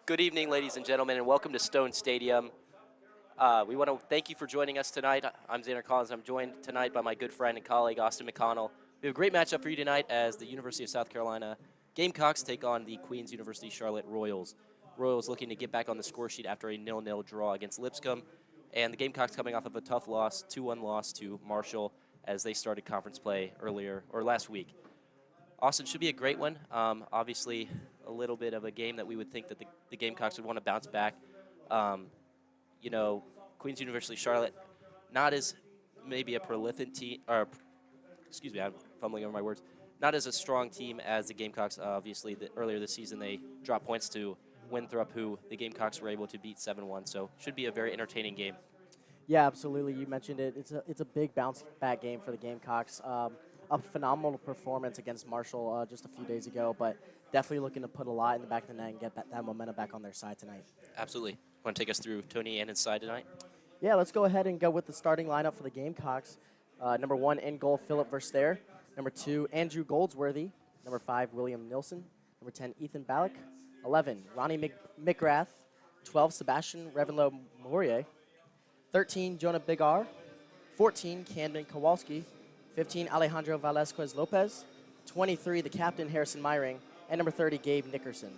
Good evening, ladies and gentlemen, and welcome to Stone Stadium. We want to thank you for joining us tonight. I'm Zander. I'm joined tonight by my good friend and colleague, Austin McConnell. We have a great matchup for you tonight as the University of South Carolina Gamecocks take on the Queens University Charlotte Royals. Royals looking to get back on the score sheet after a 0-0 draw against Lipscomb, and the Gamecocks coming off of a tough loss, 2-1 loss to Marshall as they started conference play last week. Austin should be a great one. Obviously, a little bit of a game that we would think that the Gamecocks would want to bounce back. Queens University Charlotte, not as maybe a prolific team, or excuse me, I'm fumbling over my words, not as a strong team as the Gamecocks. Obviously, earlier this season they dropped points to Winthrop, who the Gamecocks were able to beat 7-1. So should be a very entertaining game. Yeah, absolutely. You mentioned it. It's a big bounce back game for the Gamecocks. A phenomenal performance against Marshall just a few days ago, but definitely looking to put a lot in the back of the net and get that momentum back on their side tonight. Absolutely. Want to take us through Tony and his side tonight? Yeah, let's go ahead and go with the starting lineup for the Gamecocks. Number 1 in goal, Philip Verster. Number 2, Andrew Goldsworthy. Number 5, William Nilsson. Number 10, Ethan Ballack. 11, Ronnie McGrath. 12, Sebastian Revenlo-Maurier. 13, Jonah Bigar. 14, Camden Kowalski. 15, Alejandro Velasquez-Lopez. 23, the captain, Harrison Myring. And number 30, Gabe Nickerson.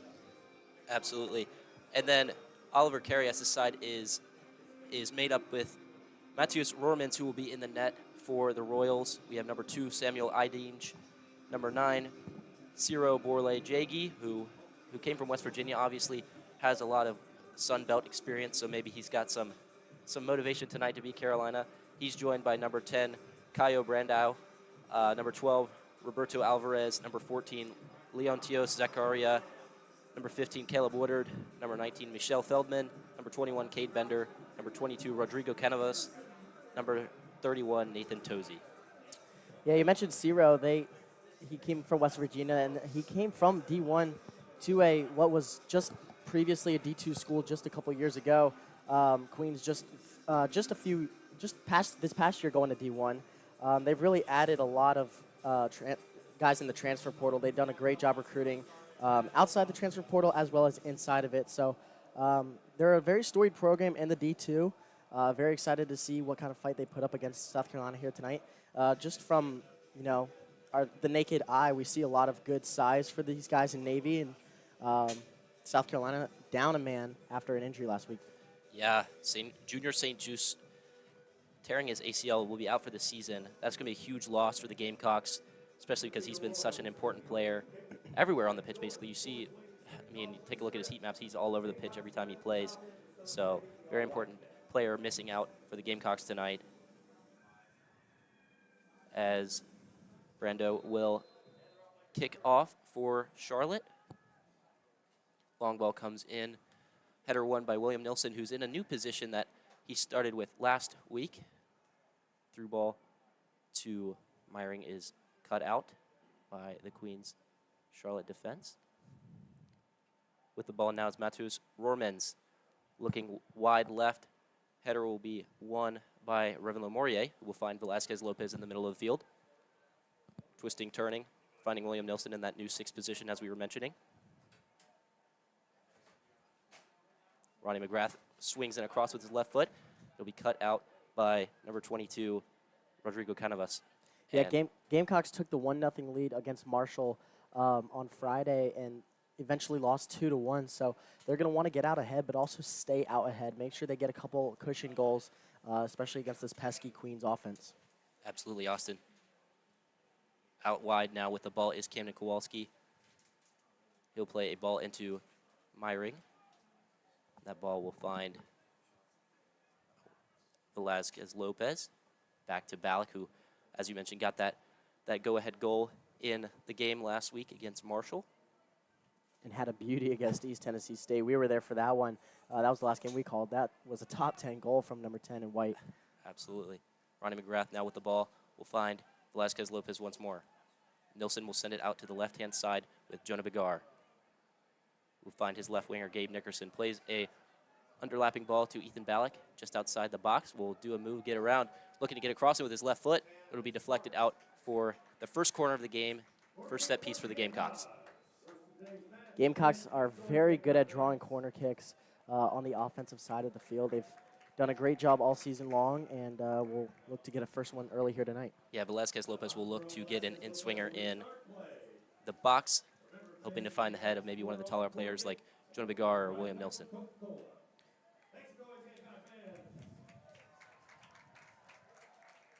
Absolutely. And then Oliver Carrias' side is made up with Matthias Rohrmans, who will be in the net for the Royals. We have number 2, Samuel Idinge. Number 9, Ciro Borle-Jagi, who came from West Virginia, obviously has a lot of Sun Belt experience, so maybe he's got some motivation tonight to beat Carolina. He's joined by number 10, Caio Brandao, number 12, Roberto Alvarez, number 14, Leontios Zakaria, number 15, Caleb Woodard, number 19, Michelle Feldman, number 21, Cade Bender, number 22, Rodrigo Canavas, number 31, Nathan Tozy. Yeah, you mentioned Ciro. He came from West Virginia, and he came from D1 to what was just previously a D2 school just a couple years ago. Queens this past year going to D1. They've really added a lot of guys in the transfer portal. They've done a great job recruiting outside the transfer portal as well as inside of it. So they're a very storied program in the D2. Very excited to see what kind of fight they put up against South Carolina here tonight. Just from the naked eye, we see a lot of good size for these guys in Navy, and South Carolina down a man after an injury last week. Yeah, Junior St. Juice tearing his ACL, will be out for the season. That's going to be a huge loss for the Gamecocks, especially because he's been such an important player everywhere on the pitch, basically. You take a look at his heat maps. He's all over the pitch every time he plays. So, very important player missing out for the Gamecocks tonight, as Brando will kick off for Charlotte. Long ball comes in. Header won by William Nilsson, who's in a new position that he started with last week. Through ball to Myring is cut out by the Queens Charlotte defense. With the ball now is Matthias Rohrmans looking wide left. Header will be won by Revenlo-Maurier, who will find Velasquez-Lopez in the middle of the field. Twisting, turning, finding William Nilsson in that new 6th position as we were mentioning. Ronnie McGrath swings in across with his left foot. It'll be cut out by number 22, Rodrigo Canavas. Yeah, Gamecocks took the 1-0 lead against Marshall on Friday and eventually lost 2-1. So they're going to want to get out ahead, but also stay out ahead. Make sure they get a couple cushion goals, especially against this pesky Queens offense. Absolutely, Austin. Out wide now with the ball is Camden Kowalski. He'll play a ball into Myring. That ball will find Velasquez-Lopez. Back to Ballack, who, as you mentioned, got that go-ahead goal in the game last week against Marshall. And had a beauty against East Tennessee State. We were there for that one. That was the last game we called. That was a top 10 goal from number 10 in white. Absolutely. Ronnie McGrath now with the ball will find Velasquez-Lopez once more. Nilsson will send it out to the left-hand side with Jonah Bigar. We'll find his left winger, Gabe Nickerson. Plays a underlapping ball to Ethan Ballack just outside the box. Will do a move, get around, looking to get across it with his left foot. It'll be deflected out for the first corner of the game, first set piece for the Gamecocks. Gamecocks are very good at drawing corner kicks on the offensive side of the field. They've done a great job all season long, and we'll look to get a first one early here tonight. Yeah, Velazquez Lopez will look to get an in-swinger in the box, hoping to find the head of maybe one of the taller players like Jonah Bigar or William Nilsson.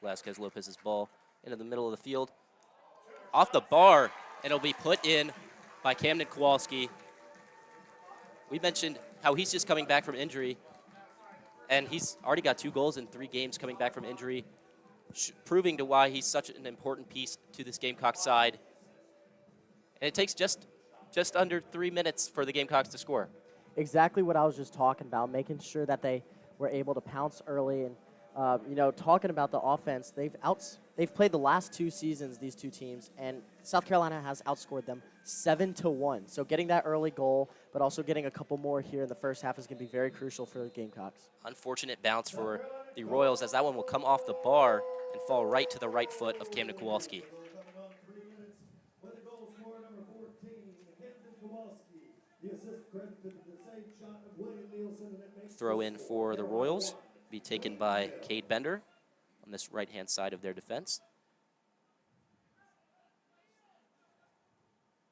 Velazquez Lopez's ball into the middle of the field. Off the bar, and it'll be put in by Camden Kowalski. We mentioned how he's just coming back from injury, and he's already got 2 goals in 3 games coming back from injury, proving to why he's such an important piece to this Gamecock side. And it takes just under 3 minutes for the Gamecocks to score. Exactly what I was just talking about, making sure that they were able to pounce early. And, you know, talking about the offense, they've played the last 2 seasons, these 2 teams, and South Carolina has outscored them 7-1. So getting that early goal, but also getting a couple more here in the first half is going to be very crucial for the Gamecocks. Unfortunate bounce for the Royals, as that one will come off the bar and fall right to the right foot of Camden Kowalski. Throw in for the Royals, be taken by Cade Bender on this right-hand side of their defense.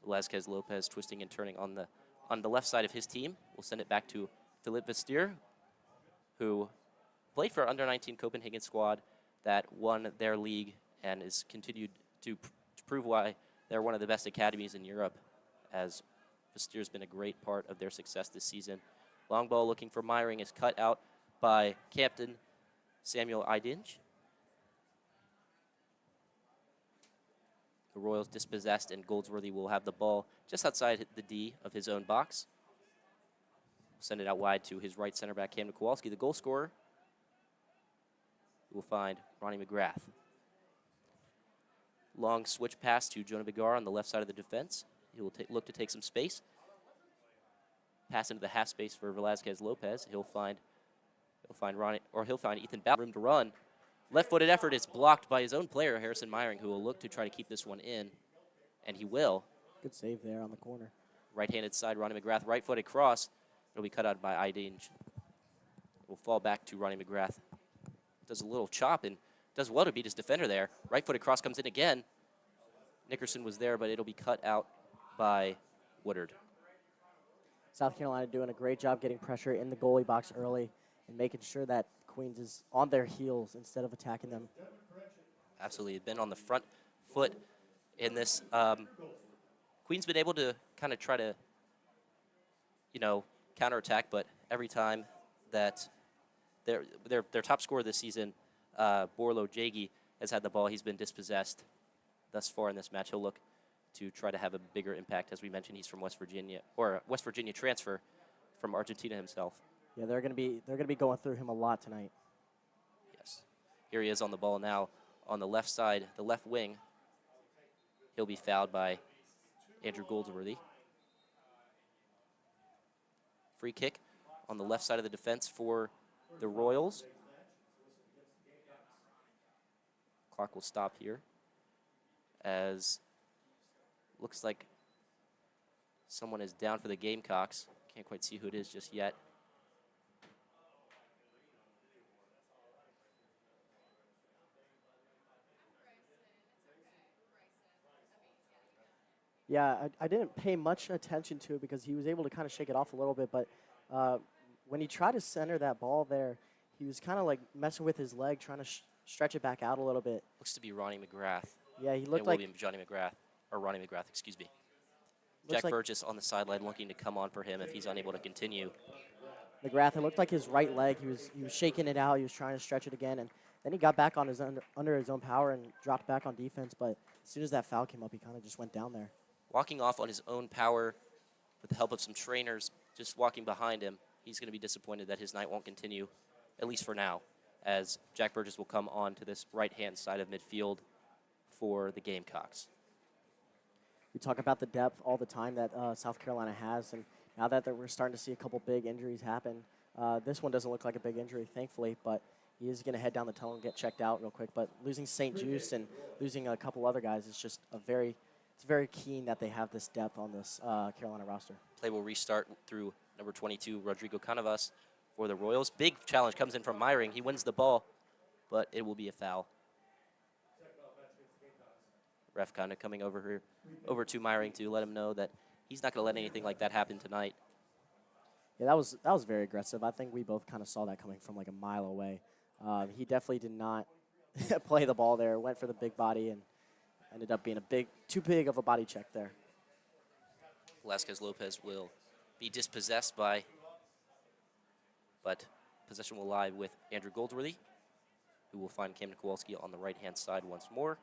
Velazquez Lopez twisting and turning on the left side of his team. We'll send it back to Philippe Vestier, who played for under-19 Copenhagen squad that won their league and is continued to prove why they're one of the best academies in Europe, as Vestier's been a great part of their success this season. Long ball looking for Myring is cut out by Captain Samuel Idinge. The Royals dispossessed, and Goldsworthy will have the ball just outside the D of his own box. Send it out wide to his right center back, Camden Kowalski, the goal scorer. We'll find Ronnie McGrath. Long switch pass to Jonah Bigar on the left side of the defense. He will look to take some space. Pass into the half space for Velazquez Lopez. He'll find Ethan Bell room to run. Left-footed effort is blocked by his own player, Harrison Myring, who will look to try to keep this one in, and he will. Good save there on the corner. Right-handed side, Ronnie McGrath, right-footed cross. It'll be cut out by Idinge. It will fall back to Ronnie McGrath. Does a little chop and does well to beat his defender there. Right-footed cross comes in again. Nickerson was there, but it'll be cut out by Woodard. South Carolina doing a great job getting pressure in the goalie box early and making sure that Queens is on their heels instead of attacking them. Absolutely, been on the front foot in this. Queens been able to kind of try to, counterattack, but every time that their top scorer this season, Borlo Jagi, has had the ball, he's been dispossessed thus far in this match. He'll look to try to have a bigger impact. As we mentioned, he's from West Virginia, or a West Virginia transfer from Argentina himself. Yeah, they're gonna be going through him a lot tonight. Yes. Here he is on the ball now on the left side, the left wing. He'll be fouled by Andrew Goldsworthy. Free kick on the left side of the defense for the Royals. Clock will stop here, as looks like someone is down for the Gamecocks. Can't quite see who it is just yet. Yeah, I didn't pay much attention to it because he was able to kind of shake it off a little bit, but when he tried to center that ball there, he was kind of like messing with his leg, trying to stretch it back out a little bit. Looks to be Ronnie McGrath. Yeah, he looked it like will be Johnny McGrath, or Ronnie McGrath, excuse me. Looks Jack like Burgess on the sideline looking to come on for him if he's unable to continue. McGrath. It looked like his right leg. He was shaking it out. He was trying to stretch it again, and then he got back on his under his own power and dropped back on defense. But as soon as that foul came up, he kind of just went down there. Walking off on his own power with the help of some trainers, just walking behind him. He's going to be disappointed that his night won't continue, at least for now, as Jack Burgess will come on to this right-hand side of midfield for the Gamecocks. We talk about the depth all the time that South Carolina has, and now that we're starting to see a couple big injuries happen, this one doesn't look like a big injury, thankfully, but he is going to head down the tunnel and get checked out real quick. But losing St. Just and losing a couple other guys is just a very, it's very keen that they have this depth on this Carolina roster. Play will restart through number 22, Rodrigo Canavas, for the Royals. Big challenge comes in from Myring. He wins the ball, but it will be a foul. Ref kind of coming over to Myring to let him know that he's not going to let anything like that happen tonight. Yeah, that was very aggressive. I think we both kind of saw that coming from like a mile away. He definitely did not play the ball there. Went for the big body and ended up being too big of a body check there. Velasquez Lopez will be dispossessed but possession will lie with Andrew Goldsworthy, who will find Camden Kowalski on the right-hand side once more.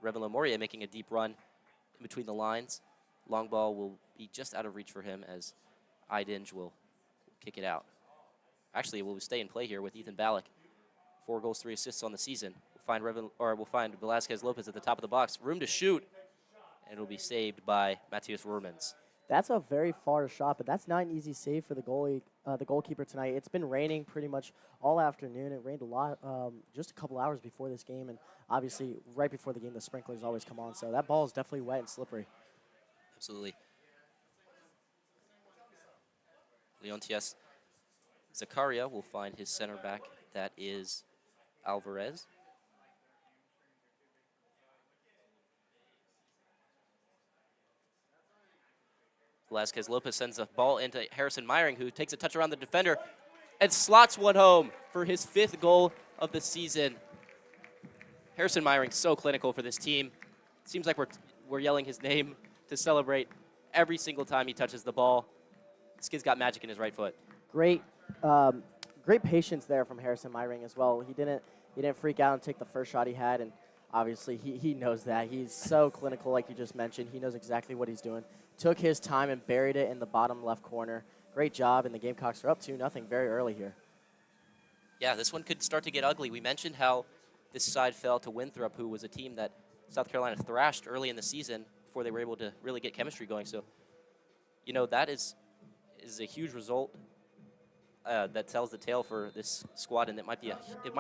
Revan Lamoria making a deep run in between the lines. Long ball will be just out of reach for him as Idinge will kick it out. Actually, it will stay in play here with Ethan Ballack. 4 goals, 3 assists on the season. We'll find Velasquez Lopez at the top of the box. Room to shoot, and it'll be saved by Matthias Roermans. That's a very far shot, but that's not an easy save for the goalkeeper tonight. It's been raining pretty much all afternoon. It rained a lot just a couple hours before this game, and obviously right before the game, the sprinklers always come on. So that ball is definitely wet and slippery. Absolutely. Leontius Zakaria will find his center back. That is Alvarez. Velasquez Lopez sends the ball into Harrison Myring, who takes a touch around the defender and slots one home for his 5th goal of the season. Harrison Myring so clinical for this team. It seems like we're yelling his name to celebrate every single time he touches the ball. This kid's got magic in his right foot. Great patience there from Harrison Myring as well. He didn't freak out and take the first shot he had, and obviously he knows that. He's so clinical, like you just mentioned. He knows exactly what he's doing. Took his time and buried it in the bottom left corner. Great job, and the Gamecocks are up 2-0 very early here. Yeah, this one could start to get ugly. We mentioned how this side fell to Winthrop, who was a team that South Carolina thrashed early in the season before they were able to really get chemistry going. So, that is a huge result that tells the tale for this squad, and it might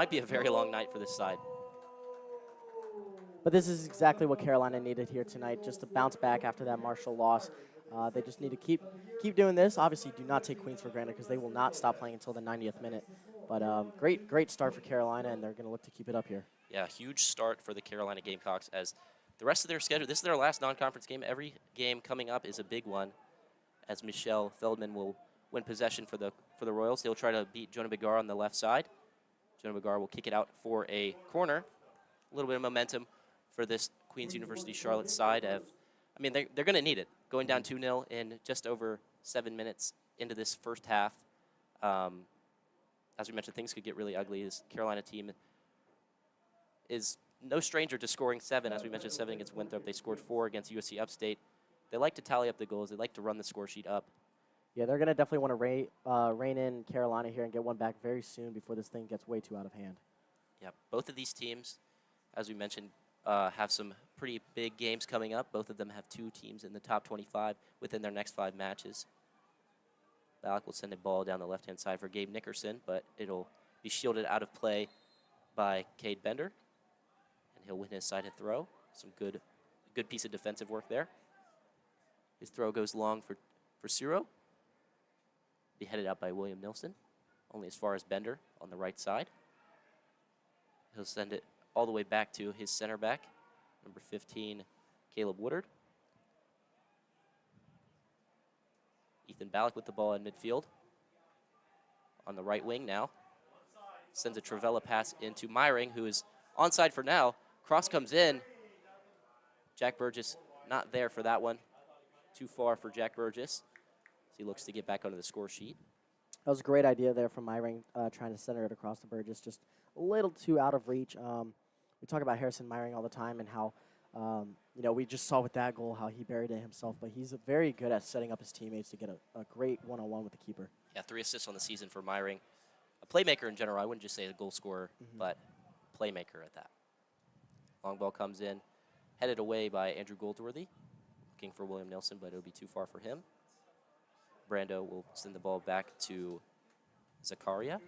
be a very long night for this side. But this is exactly what Carolina needed here tonight, just to bounce back after that Marshall loss. They just need to keep doing this. Obviously, do not take Queens for granted because they will not stop playing until the 90th minute. But great start for Carolina, and they're going to look to keep it up here. Yeah, huge start for the Carolina Gamecocks as the rest of their schedule. This is their last non-conference game. Every game coming up is a big one, as Michelle Feldman will win possession for the Royals. He'll try to beat Jonah Bigar on the left side. Jonah Bigar will kick it out for a corner. A little bit of momentum for this Queens University Charlotte side. They're going to need it. Going down 2-0 in just over 7 minutes into this first half. As we mentioned, things could get really ugly. This Carolina team is no stranger to scoring 7. As we mentioned, 7 against Winthrop. They scored 4 against USC Upstate. They like to tally up the goals. They like to run the score sheet up. Yeah, they're going to definitely want to rein in Carolina here and get one back very soon before this thing gets way too out of hand. Yeah, both of these teams, as we mentioned, have some pretty big games coming up. Both of them have 2 teams in the top 25 within their next 5 matches. Ballack will send a ball down the left-hand side for Gabe Nickerson, but it'll be shielded out of play by Cade Bender, and he'll win his sided throw. Some good piece of defensive work there. His throw goes long for Ciro. Be headed out by William Nilsson, only as far as Bender on the right side. He'll send it all the way back to his center back, number 15, Caleb Woodard. Ethan Ballack with the ball in midfield. On the right wing now. Sends a Travella pass into Myring, who is onside for now. Cross comes in. Jack Burgess not there for that one. Too far for Jack Burgess. He looks to get back onto the score sheet. That was a great idea there from Myring, trying to center it across the Burgess. Just a little too out of reach. We talk about Harrison Myring all the time and how, we just saw with that goal how he buried it himself. But he's very good at setting up his teammates to get a great one-on-one with the keeper. Yeah, 3 assists on the season for Myring. A playmaker in general. I wouldn't just say a goal scorer, but playmaker at that. Long ball comes in, headed away by Andrew Goldsworthy. Looking for William Nilsson, but it'll be too far for him. Brando will send the ball back to Zakaria.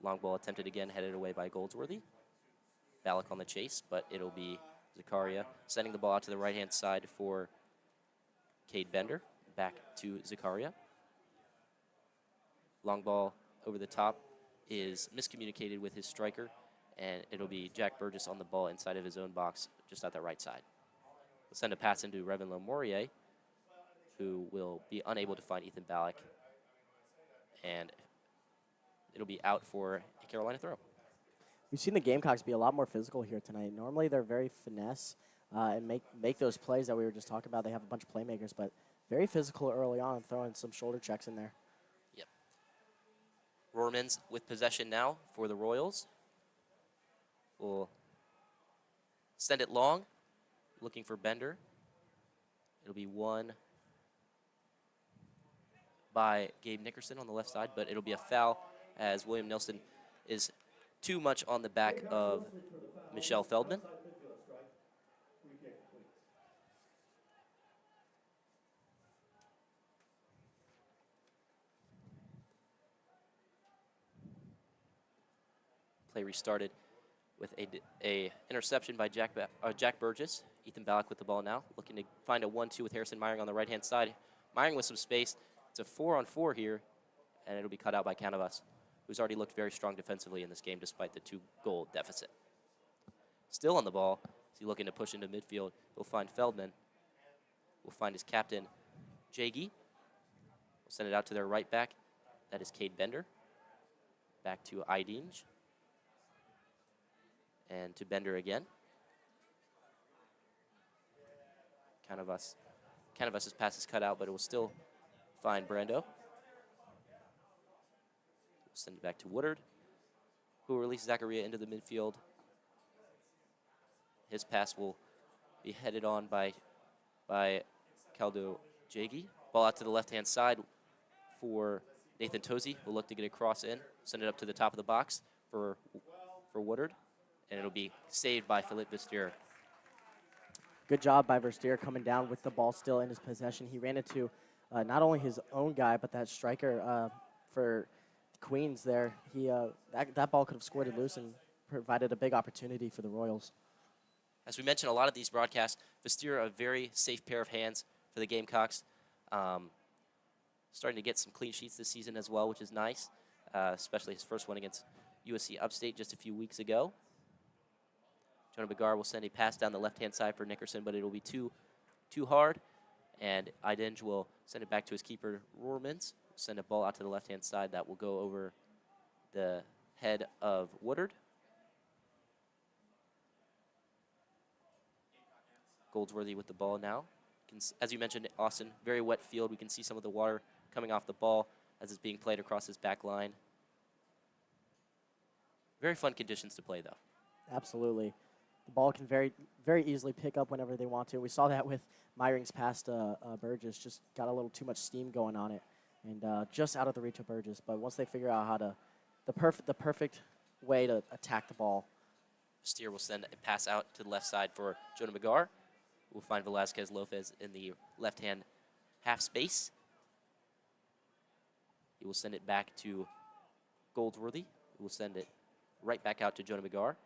Long ball attempted again, headed away by Goldsworthy. Ballack on the chase, but it'll be Zakaria sending the ball out to the right-hand side for Cade Bender. Back to Zakaria. Long ball over the top is miscommunicated with his striker, and it'll be Jack Burgess on the ball inside of his own box, just at the right side. We'll send a pass into Revan Lamorier, who will be unable to find Ethan Ballack, and it'll be out for a Carolina throw. We've seen the Gamecocks be a lot more physical here tonight. Normally they're very finesse and make those plays that we were just talking about. They have a bunch of playmakers, but very physical early on, throwing some shoulder checks in there. Yep. Rohrmans with possession now for the Royals. Will send it long, looking for Bender. It'll be won by Gabe Nickerson on the left side, but it'll be a foul as William Nelson is too much on the back of Michelle Feldman. Play restarted with a interception by Jack Burgess. Ethan Ballack with the ball now, looking to find a 1-2 with Harrison Meyering on the right-hand side. Meyering with some space. It's a 4-on-4 here, and it'll be cut out by Canavas, who's already looked very strong defensively in this game despite the 2-goal deficit. Still on the ball, is he looking to push into midfield? He'll find Feldman. We'll find his captain, Jaggy. We'll send it out to their right back. That is Cade Bender. Back to Idinge. And to Bender again. Canavas's pass is cut out, but it will still find Brando. We'll send it back to Woodard, who will release Zakaria into the midfield. His pass will be headed on by Caldo Jaggy. Ball out to the left-hand side for Nathan Tozy. Will look to get a cross in, send it up to the top of the box for Woodard, and it'll be saved by Philippe Verstier. Good job by Verstier coming down with the ball still in his possession. He ran into not only his own guy, but that striker for Queens there. That ball could have squirted loose and provided a big opportunity for the Royals. As we mentioned, a lot of these broadcasts, Verstier, a very safe pair of hands for the Gamecocks. Starting to get some clean sheets this season as well, which is nice, especially his first one against USC Upstate just a few weeks ago. Jonah Begar will send a pass down the left-hand side for Nickerson, but it'll be too hard, and Idinge will send it back to his keeper, Rohrmans. Send a ball out to the left-hand side that will go over the head of Woodard. Goldsworthy with the ball now. As you mentioned, Austin, very wet field. We can see some of the water coming off the ball as it's being played across his back line. Very fun conditions to play, though. Absolutely. The ball can very easily pick up whenever they want to. We saw that with Meyering's pass to Burgess. Just got a little too much steam going on it, and just out of the reach of Burgess. But once they figure out how to, the perfect way to attack the ball. Steer will send a pass out to the left side for Jonah Begar. We'll find Velasquez Lopez in the left-hand half space. He will send it back to Goldsworthy, who will send it right back out to Jonah Begar.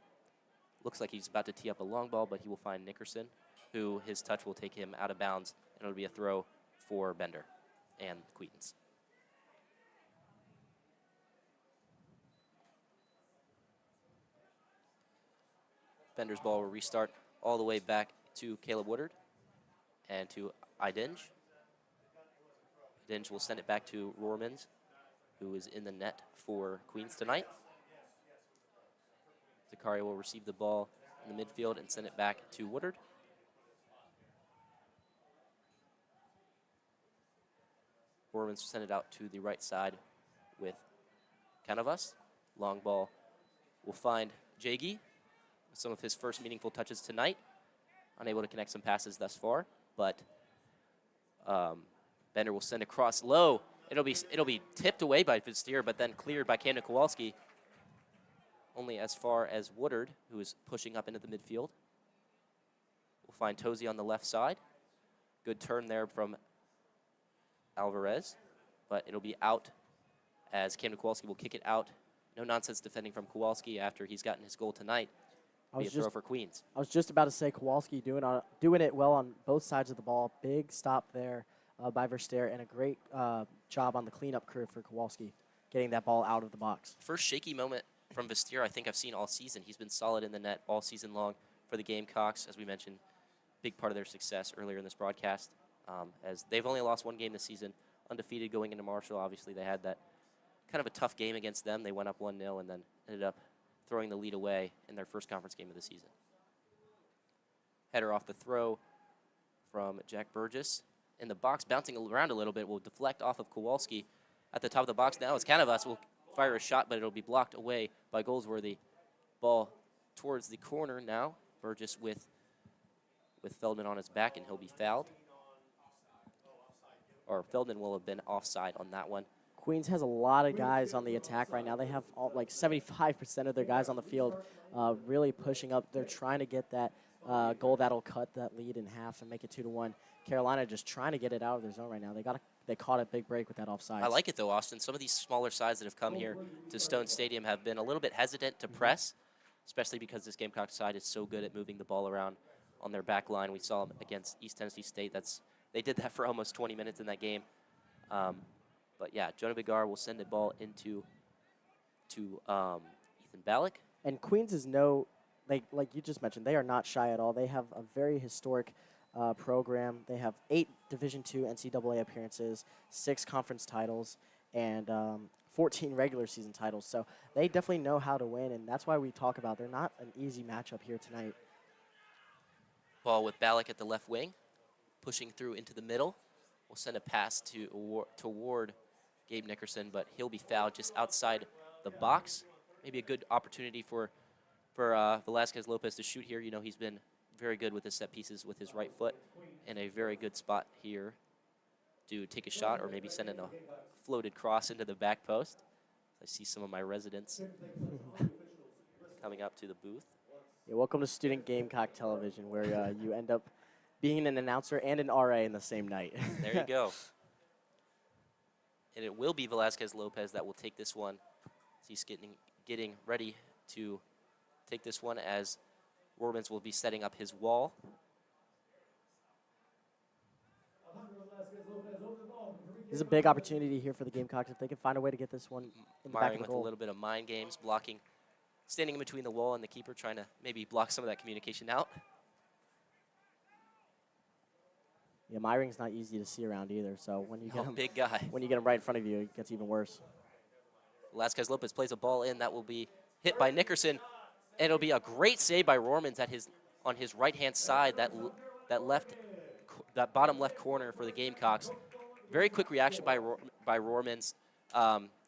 Looks like he's about to tee up a long ball, but he will find Nickerson, who his touch will take him out of bounds, and it'll be a throw for Bender and Queens. Bender's ball will restart all the way back to Caleb Woodard and to Idinge. Idinge will send it back to Rohrmans, who is in the net for Queens tonight. Zakaria will receive the ball in the midfield and send it back to Woodard. Rohrmans will send it out to the right side with Canavas. Long ball will find Jaggy with some of his first meaningful touches tonight. Unable to connect some passes thus far, but Bender will send across low. It'll be tipped away by Verstier, but then cleared by Camden Kowalski. Only as far as Woodard, who is pushing up into the midfield. We'll find Tozy on the left side. Good turn there from Alvarez, but it'll be out as Camden Kowalski will kick it out. No nonsense defending from Kowalski after he's gotten his goal tonight. Be a throw for Queens. I was just about to say Kowalski doing it well on both sides of the ball. Big stop there by Verster, and a great job on the cleanup curve for Kowalski, getting that ball out of the box. First shaky moment from Verster I think I've seen all season. He's been solid in the net all season long for the Gamecocks, as we mentioned. Big part of their success earlier in this broadcast, as they've only lost one game this season, undefeated going into Marshall. Obviously, they had that kind of a tough game against them. They went up 1-0 and then ended up throwing the lead away in their first conference game of the season. Header off the throw from Jack Burgess. In the box, bouncing around a little bit, will deflect off of Kowalski. At the top of the box now, it's Canavas will fire a shot, but it'll be blocked away by Goldsworthy. Ball towards the corner now. Burgess with Feldman on his back, and he'll be fouled. Or Feldman will have been offside on that one. Queens has a lot of guys on the attack right now. They have like 75% of their guys on the field really pushing up. They're trying to get that goal that'll cut that lead in half and make it 2-1. Carolina just trying to get it out of their zone right now. They caught a big break with that offside. I like it though, Austin. Some of these smaller sides that have come here to Stone Stadium have been a little bit hesitant to press, especially because this Gamecock side is so good at moving the ball around on their back line. We saw them against East Tennessee State. They did that for almost 20 minutes in that game. But yeah, Jonah Bigar will send the ball into Ethan Ballack. And Queens is like you just mentioned, they are not shy at all. They have a very historic program. They have 8 Division II NCAA appearances, 6 conference titles, and 14 regular season titles. So they definitely know how to win, and that's why we talk about they're not an easy matchup here tonight. Ball with Ballack at the left wing, pushing through into the middle. We'll send a pass toward Gabe Nickerson, but he'll be fouled just outside the box. Maybe a good opportunity for Velasquez Lopez to shoot here. You know, he's been very good with his set pieces with his right foot, and a very good spot here to take a shot or maybe send in a floated cross into the back post. I see some of my residents coming up to the booth. Yeah, welcome to Student Gamecock Television, where you end up being an announcer and an RA in the same night. There you go. And it will be Velasquez Lopez that will take this one. He's getting ready to take this one as Rorbins will be setting up his wall. This is a big opportunity here for the Gamecocks if they can find a way to get this one in the back of the with goal. A little bit of mind games, blocking, standing in between the wall and the keeper, trying to maybe block some of that communication out. Yeah, Myring's not easy to see around either. So when you get him, big guy. When you get him right in front of you, it gets even worse. Velasquez Lopez plays a ball in that will be hit by Nickerson, and it'll be a great save by Rohrmans on his right-hand side. That bottom left corner for the Gamecocks. Very quick reaction by Rohrmans.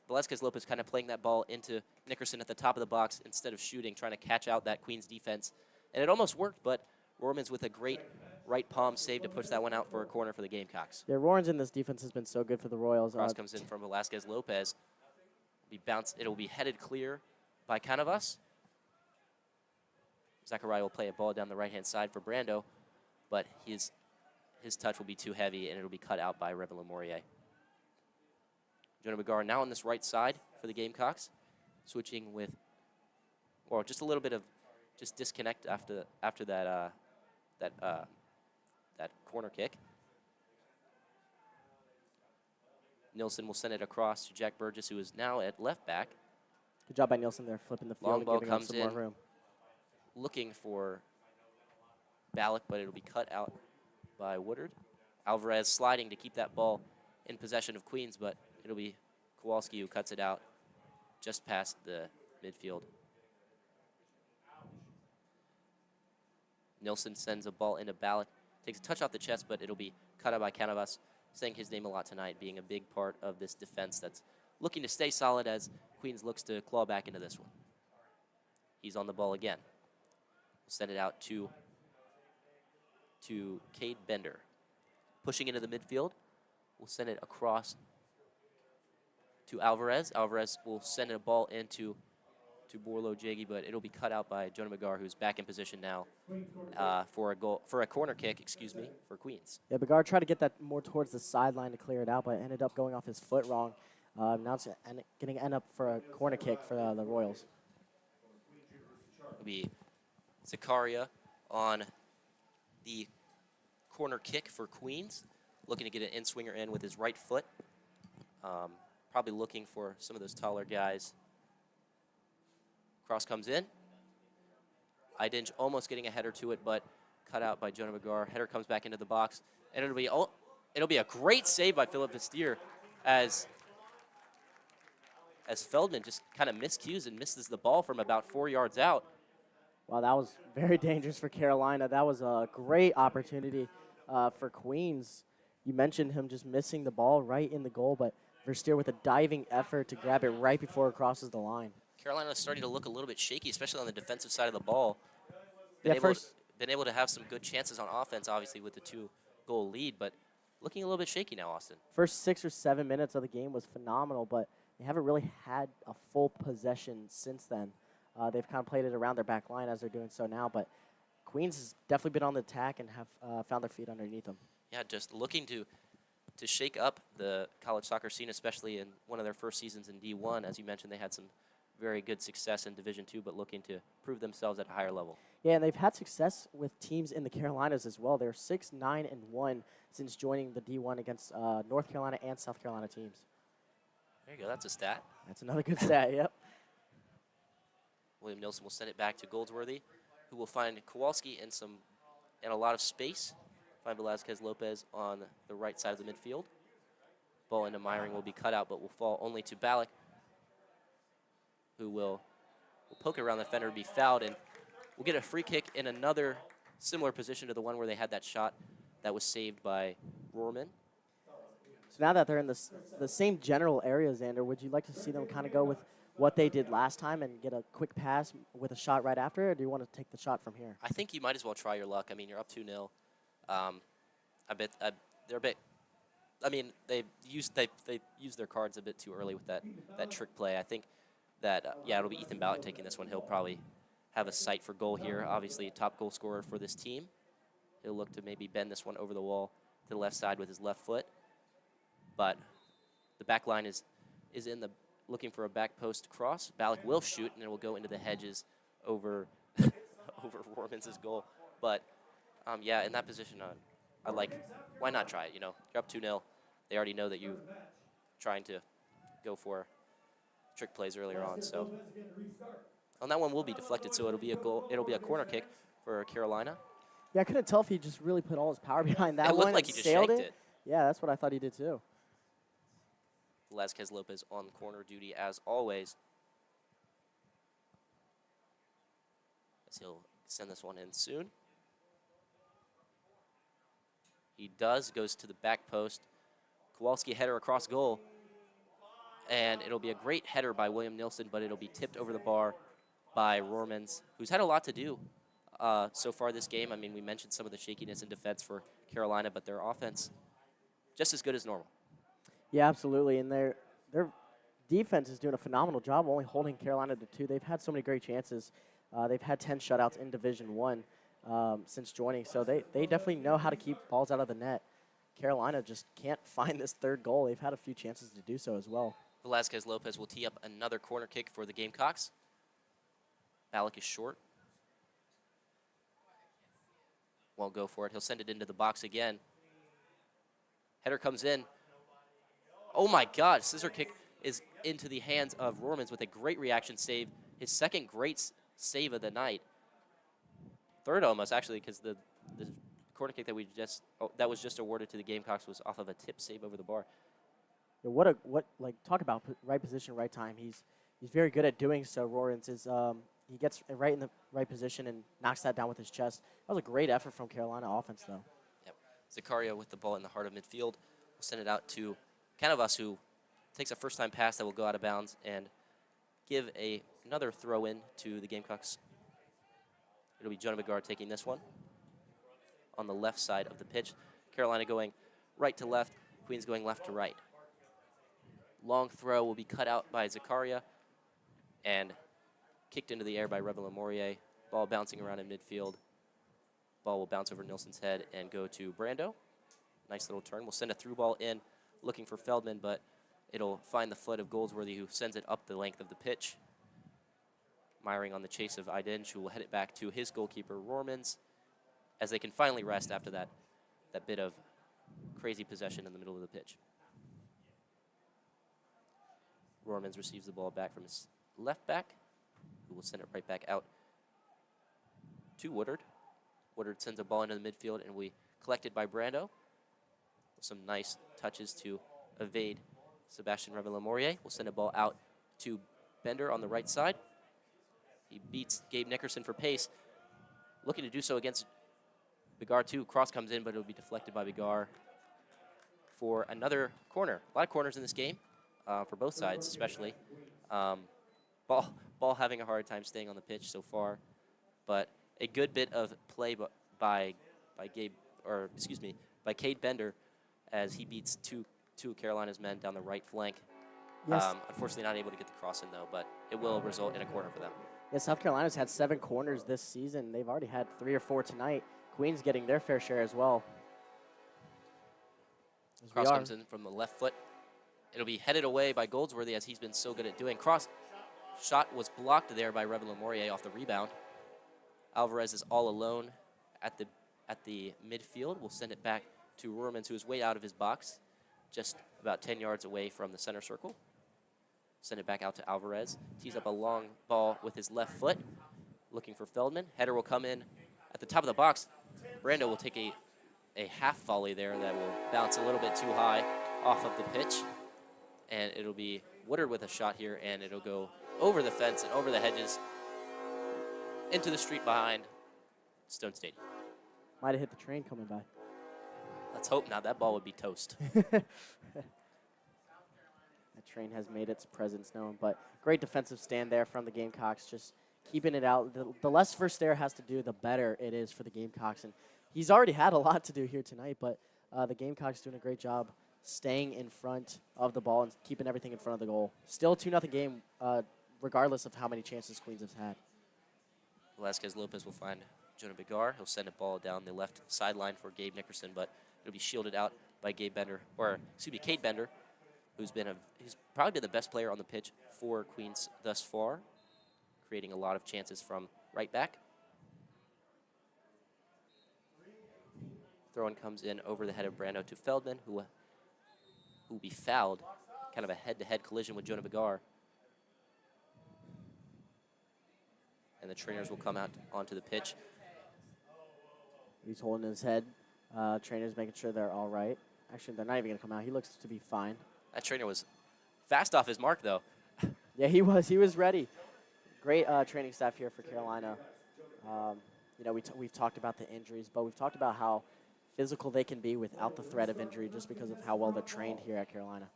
Velasquez Lopez kind of playing that ball into Nickerson at the top of the box instead of shooting, trying to catch out that Queens defense, and it almost worked. But Rohrmans with a great right palm save to push that one out for a corner for the Gamecocks. Yeah, Rohrmans in this defense has been so good for the Royals. Cross comes in from Velasquez Lopez. It'll be headed clear by Canavas. Zachariah will play a ball down the right-hand side for Brando, but his touch will be too heavy, and it'll be cut out by Revan Lamorier. Jonah McGar now on this right side for the Gamecocks, switching with, or just a little bit of just disconnect after that corner kick. Nilsson will send it across to Jack Burgess, who is now at left back. Good job by Nilsson there, flipping the field Long and ball giving him comes some more in, room. looking for Ballack, but it'll be cut out by Woodard. Alvarez sliding to keep that ball in possession of Queens, but it'll be Kowalski who cuts it out just past the midfield. Nilsson sends a ball into Ballack, takes a touch off the chest, but it'll be cut out by Canavas, saying his name a lot tonight, being a big part of this defense that's looking to stay solid as Queens looks to claw back into this one. He's on the ball again. We'll send it out to Cade Bender. Pushing into the midfield. We'll send it across to Alvarez. Alvarez will send a ball into Borlo Jaggy, but it'll be cut out by Jonah McGar, who's back in position now for a corner kick, for Queens. Yeah, Begard tried to get that more towards the sideline to clear it out, but ended up going off his foot wrong. Now it's end up for a corner kick for the Royals. It'll be Zakaria on the corner kick for Queens, looking to get an in-swinger in with his right foot. Probably looking for some of those taller guys. Cross comes in. Idinch almost getting a header to it, but cut out by Jonah McGar. Header comes back into the box, and it'll be a great save by Philip Vestier as Feldman just kind of miscues and misses the ball from about 4 yards out. Wow, that was very dangerous for Carolina. That was a great opportunity for Queens. You mentioned him just missing the ball right in the goal, but Versteer with a diving effort to grab it right before it crosses the line. Carolina is starting to look a little bit shaky, especially on the defensive side of the ball. Been able to have some good chances on offense, obviously, with the 2-goal lead, but looking a little bit shaky now, Austin. First 6 or 7 minutes of the game was phenomenal, but they haven't really had a full possession since then. They've kind of played it around their back line as they're doing so now, but Queens has definitely been on the attack and have found their feet underneath them. Yeah, just looking to shake up the college soccer scene, especially in one of their first seasons in D1. As you mentioned, they had some very good success in Division II, but looking to prove themselves at a higher level. Yeah, and they've had success with teams in the Carolinas as well. They're 6-9-1 since joining the D1 against North Carolina and South Carolina teams. There you go. That's a stat. That's another good stat, yep. William Nilsson will send it back to Goldsworthy, who will find Kowalski in a lot of space. Find Velazquez Lopez on the right side of the midfield. Ball into Meyering will be cut out, but will fall only to Ballack, who will poke it around the defender, be fouled, and we'll get a free kick in another similar position to the one where they had that shot that was saved by Rohrman. So now that they're in the same general area, Zander, would you like to see them kind of go with what they did last time and get a quick pass with a shot right after, or do you want to take the shot from here? I think you might as well try your luck. I mean, you're up 2-0. I bet they're a bit. I mean, they used their cards a bit too early with that trick play. I think that it'll be Ethan Ballack taking this one. He'll probably have a sight for goal here. Obviously, a top goal scorer for this team. He'll look to maybe bend this one over the wall to the left side with his left foot. But the back line is in the looking for a back post cross. Ballack will shoot, and it will go into the hedges over over Rohrman's goal. But in that position, I like. Why not try it? You know, you're up 2-0. They already know that you're trying to go for trick plays earlier on. So on that one will be deflected. So it'll be a goal. It'll be a corner kick for Carolina. Yeah, I couldn't tell if he just really put all his power behind that one. It looked like he just shanked it. Yeah, that's what I thought he did too. Velazquez Lopez on corner duty as always. As he'll send this one in soon. He goes to the back post. Kowalski header across goal. And it'll be a great header by William Nilsson, but it'll be tipped over the bar by Rohrmans, who's had a lot to do so far this game. I mean, we mentioned some of the shakiness in defense for Carolina, but their offense just as good as normal. Yeah, absolutely. And their defense is doing a phenomenal job only holding Carolina to 2. They've had so many great chances. They've had 10 shutouts in Division I since joining. So they definitely know how to keep balls out of the net. Carolina just can't find this third goal. They've had a few chances to do so as well. Velazquez Lopez will tee up another corner kick for the Gamecocks. Ballack is short. Won't go for it. He'll send it into the box again. Header comes in. Oh my God, scissor kick is into the hands of Rohrmans with a great reaction save. His second great save of the night. Third almost, actually, because the corner kick that was just awarded to the Gamecocks was off of a tip save over the bar. Yeah, talk about right position, right time. He's very good at doing so. Rohrmans is he gets right in the right position and knocks that down with his chest. That was a great effort from Carolina offense, though. Yep. Zakaria with the ball in the heart of midfield. We'll send it out to Canavas, who takes a first-time pass that will go out of bounds and give another throw-in to the Gamecocks. It'll be Jonah McGar taking this one on the left side of the pitch. Carolina going right to left, Queens going left to right. Long throw will be cut out by Zakaria and kicked into the air by Revelin Morier. Ball bouncing around in midfield. Ball will bounce over Nilsson's head and go to Brando. Nice little turn. We'll send a through ball in, looking for Feldman, but it'll find the foot of Goldsworthy, who sends it up the length of the pitch. Myring on the chase of Idinch, who will head it back to his goalkeeper, Rohrmans, as they can finally rest after that bit of crazy possession in the middle of the pitch. Rohrmans receives the ball back from his left back, who will send it right back out to Woodard. Woodard sends a ball into the midfield, and we collected by Brando. Some nice touches to evade Sebastian Revelamorier. We'll send a ball out to Bender on the right side. He beats Gabe Nickerson for pace. Looking to do so against Bigar too. Cross comes in, but it'll be deflected by Bigar for another corner. A lot of corners in this game, for both sides especially. Ball having a hard time staying on the pitch so far, but a good bit of play by Cade Bender as he beats two of Carolina's men down the right flank. Yes. Unfortunately not able to get the cross in though, but it will result in a corner for them. Yeah, South Carolina's had 7 corners this season. They've already had 3 or 4 tonight. Queens getting their fair share as well. Cross comes in from the left foot. It'll be headed away by Goldsworthy, as he's been so good at doing. Cross shot was blocked there by Revelamorier off the rebound. Alvarez is all alone at the midfield. We'll send it back to Rohrmans, who is way out of his box, just about 10 yards away from the center circle. Send it back out to Alvarez. Tees up a long ball with his left foot, looking for Feldman. Header will come in at the top of the box. Brando will take a half volley there that will bounce a little bit too high off of the pitch. And it'll be Woodard with a shot here, and it'll go over the fence and over the hedges into the street behind Stone Stadium. Might have hit the train coming by. Let's hope not. That ball would be toast. That train has made its presence known, but great defensive stand there from the Gamecocks, just keeping it out. The less First Air has to do, the better it is for the Gamecocks. And he's already had a lot to do here tonight, but the Gamecocks doing a great job staying in front of the ball and keeping everything in front of the goal. Still 2-0 game, regardless of how many chances Queens has had. Velasquez Lopez will find Jonah Bigar. He'll send a ball down the left sideline for Gabe Nickerson, but it'll be shielded out by Cade Bender, who's probably been the best player on the pitch for Queens thus far, creating a lot of chances from right back. Throw-in comes in over the head of Brando to Feldman, who will be fouled. Kind of a head-to-head collision with Jonah Bigar. And the trainers will come out onto the pitch. He's holding his head. Trainers making sure they're all right. Actually, they're not even going to come out. He looks to be fine. That trainer was fast off his mark, though. Yeah, he was. He was ready. Great training staff here for Carolina. We've talked about the injuries, but we've talked about how physical they can be without the threat of injury just because of how well they're trained here at Carolina.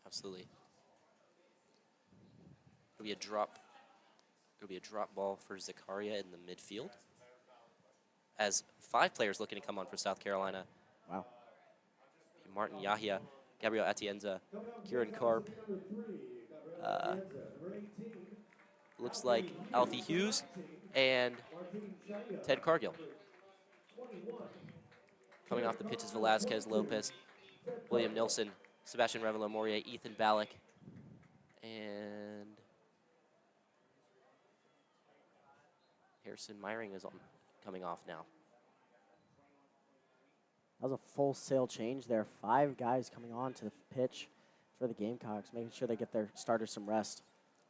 Absolutely. It'll be a drop. It'll be a drop ball for Zakaria in the midfield. As 5 players looking to come on for South Carolina. Wow. Martin Yahya, Gabriel Atienza, Kieran Karp. Looks like Alfie Hughes and Ted Cargill. Coming off the pitch is Velasquez Lopez, William Nilsson, Sebastian Revelamorier, Ethan Ballack, and Harrison Myring is coming off now. That was a full sail change there. 5 guys coming on to the pitch for the Gamecocks, making sure they get their starters some rest.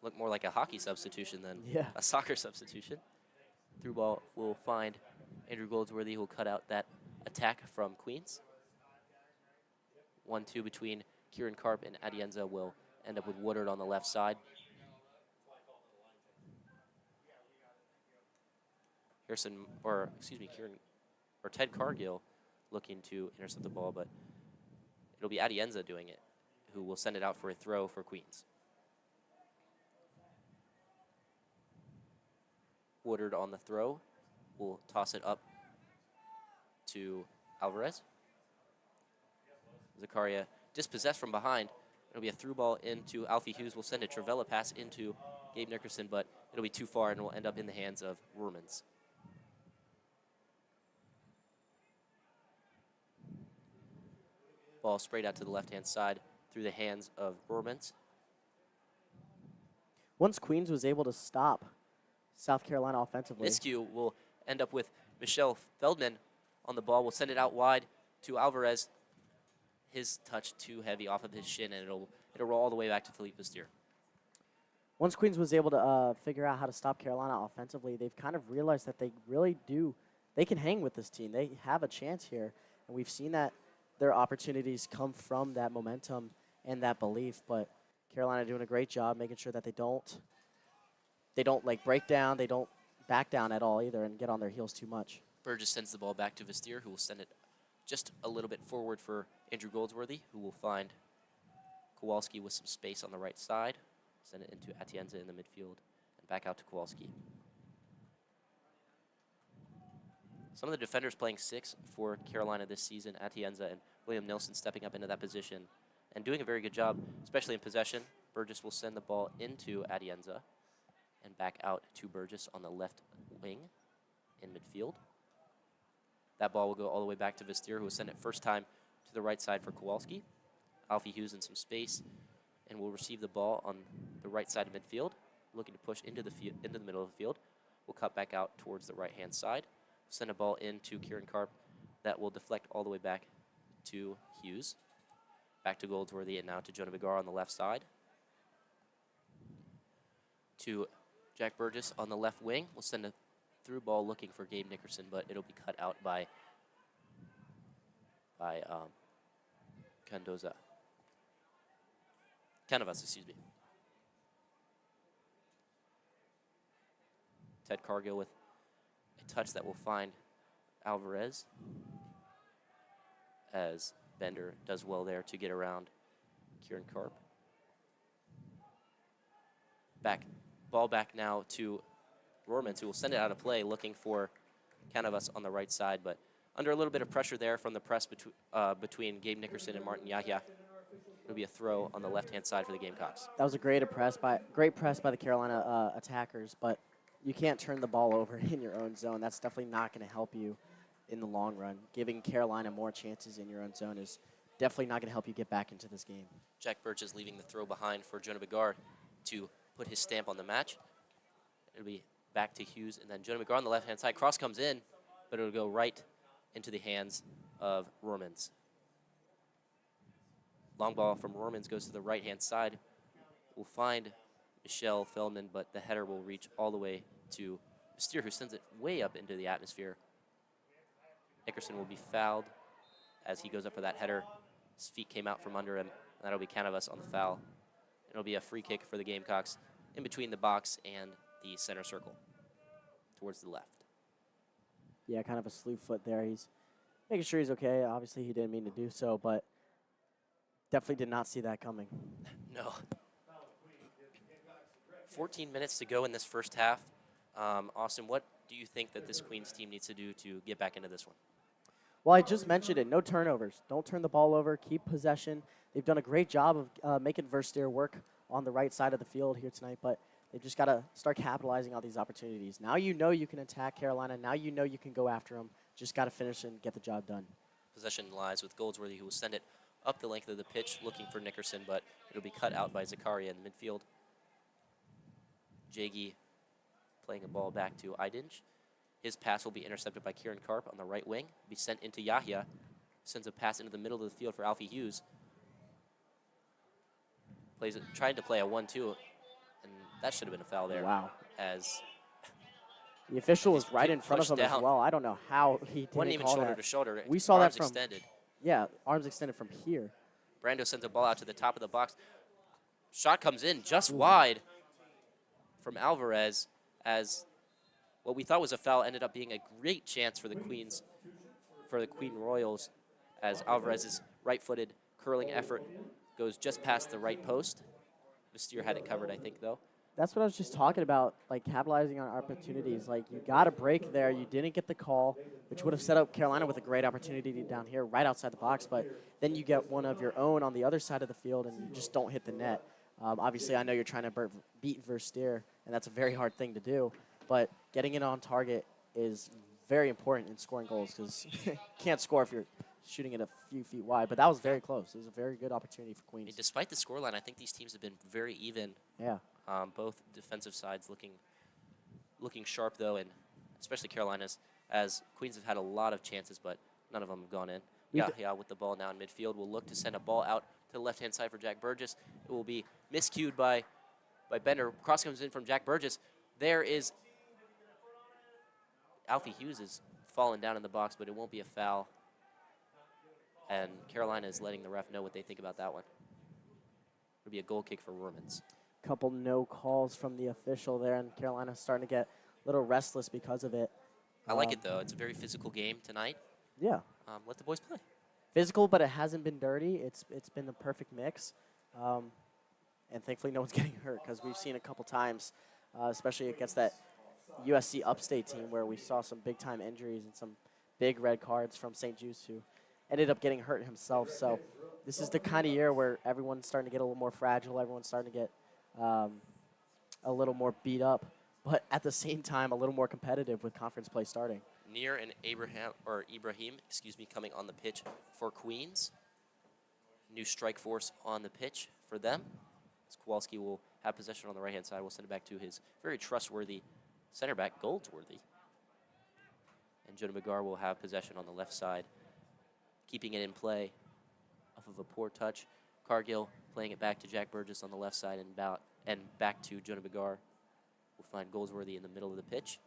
Look more like a hockey substitution than Yeah. a soccer substitution. Through ball will find Andrew Goldsworthy, who will cut out that attack from Queens. 1-2 between Kieran Karp and Atienza will end up with Woodard on the left side. Ted Cargill looking to intercept the ball, but it'll be Atienza doing it, who will send it out for a throw for Queens. Woodard on the throw will toss it up to Alvarez. Zakaria dispossessed from behind. It'll be a through ball into Alfie Hughes. Will send a Travella pass into Gabe Nickerson, but it'll be too far and will end up in the hands of Rohrmans. Ball sprayed out to the left-hand side through the hands of Rohrmans. Once Queens was able to stop South Carolina offensively. Miscue will end up with Michelle Feldman on the ball. We'll send it out wide to Alvarez. His touch too heavy off of his shin, and it'll roll all the way back to Philippe Vistier. Once Queens was able to figure out how to stop Carolina offensively, they've kind of realized that they really do. They can hang with this team. They have a chance here, and we've seen that their opportunities come from that momentum and that belief. But Carolina doing a great job making sure that they don't like break down, they don't back down at all either, and get on their heels too much. Burgess sends the ball back to Vistier, who will send it just a little bit forward for Andrew Goldsworthy, who will find Kowalski with some space on the right side. Send it into Atienza in the midfield and back out to Kowalski. Some of the defenders playing 6 for Carolina this season, Atienza and William Nilsson stepping up into that position and doing a very good job, especially in possession. Burgess will send the ball into Atienza and back out to Burgess on the left wing in midfield. That ball will go all the way back to Vistier, who will send it first time to the right side for Kowalski. Alfie Hughes in some space and will receive the ball on the right side of midfield, looking to push into the middle of the field. We'll cut back out towards the right-hand side. Send a ball into Kieran Karp that will deflect all the way back to Hughes. Back to Goldsworthy and now to Jonah Bigar on the left side. To Jack Burgess on the left wing. We'll send a through ball looking for Gabe Nickerson, but it'll be cut out by Canavas, excuse me. Ted Cargill with a touch that will find Alvarez as Bender does well there to get around Kieran Karp. Ball back now to Rohrmans, who will send it out of play looking for Canavas on the right side, but under a little bit of pressure there from the press between Gabe Nickerson and Martin Yahya. It'll be a throw on the left-hand side for the Gamecocks. That was a great press by the Carolina attackers, but you can't turn the ball over in your own zone. That's definitely not going to help you in the long run. Giving Carolina more chances in your own zone is definitely not going to help you get back into this game. Jack Birch is leaving the throw behind for Jonah Bigar to put his stamp on the match. It'll be back to Hughes, and then Jonah Bigar on the left-hand side. Cross comes in, but it'll go right into the hands of Rohrmans. Long ball from Rohrmans goes to the right-hand side. We'll find Michelle Feldman, but the header will reach all the way to Vistier, who sends it way up into the atmosphere. Nickerson will be fouled as he goes up for that header. His feet came out from under him, and that'll be Canavas on the foul. It'll be a free kick for the Gamecocks in between the box and the center circle towards the left. Yeah, kind of a slew foot there. He's making sure he's okay. Obviously, he didn't mean to do so, but definitely did not see that coming. No. 14 minutes to go in this first half. Austin, what do you think that this Queens team needs to do to get back into this one? Well, I just mentioned it. No turnovers. Don't turn the ball over. Keep possession. They've done a great job of making Versteer work on the right side of the field here tonight, but they just got to start capitalizing on these opportunities. Now you know you can attack Carolina. Now you know you can go after them. Just got to finish and get the job done. Possession lies with Goldsworthy, who will send it up the length of the pitch looking for Nickerson, but it'll be cut out by Zakaria in the midfield. Jaggy playing a ball back to Idinch. His pass will be intercepted by Kieran Karp on the right wing. Be sent into Yahya. Sends a pass into the middle of the field for Alfie Hughes. Tried to play a 1-2, and that should have been a foul there. Wow. As the official was right in front of him down. as well. I don't know how he didn't wasn't even call shoulder that. to shoulder. We saw that from extended. Yeah, arms extended from here. Brando sends a ball out to the top of the box. Shot comes in just wide from Alvarez, as what we thought was a foul ended up being a great chance for the Queen Royals, as Alvarez's right-footed curling effort goes just past the right post. Vistier had it covered, I think, though. That's what I was just talking about, like capitalizing on opportunities. Like, you got a break there. You didn't get the call, which would have set up Carolina with a great opportunity down here right outside the box, but then you get one of your own on the other side of the field and you just don't hit the net. Obviously, I know you're trying to beat Versteer, and that's a very hard thing to do, but getting it on target is very important in scoring goals, because you can't score if you're shooting it a few feet wide, but that was very close. It was a very good opportunity for Queens. I mean, despite the scoreline, I think these teams have been very even. Yeah. Both defensive sides looking looking sharp, though, and especially Carolina's, as Queens have had a lot of chances, but none of them have gone in. Yahya with the ball now in midfield will look to send a ball out to the left-hand side for Jack Burgess. It will be miscued by Bender. Cross comes in from Jack Burgess. There is Alfie Hughes is fallen down in the box, but it won't be a foul. And Carolina is letting the ref know what they think about that one. It'll be a goal kick for Roermans. Couple no calls from the official there, and Carolina's starting to get a little restless because of it. I like it, though. It's a very physical game tonight. Yeah. Let the boys play. Physical, but it hasn't been dirty. It's been the perfect mix. And thankfully no one's getting hurt, because we've seen a couple times, especially against that USC Upstate team where we saw some big-time injuries and some big red cards from St. Jude's, who ended up getting hurt himself. So this is the kind of year where everyone's starting to get a little more fragile. Everyone's starting to get a little more beat up, but at the same time a little more competitive with conference play starting. Nir and Ibrahim, coming on the pitch for Queens. New strike force on the pitch for them. Kowalski will have possession on the right-hand side. We'll send it back to his very trustworthy center back, Goldsworthy. And Jonah McGar will have possession on the left side, keeping it in play off of a poor touch. Cargill playing it back to Jack Burgess on the left side and back to Jonah McGar. We'll find Goldsworthy in the middle of the pitch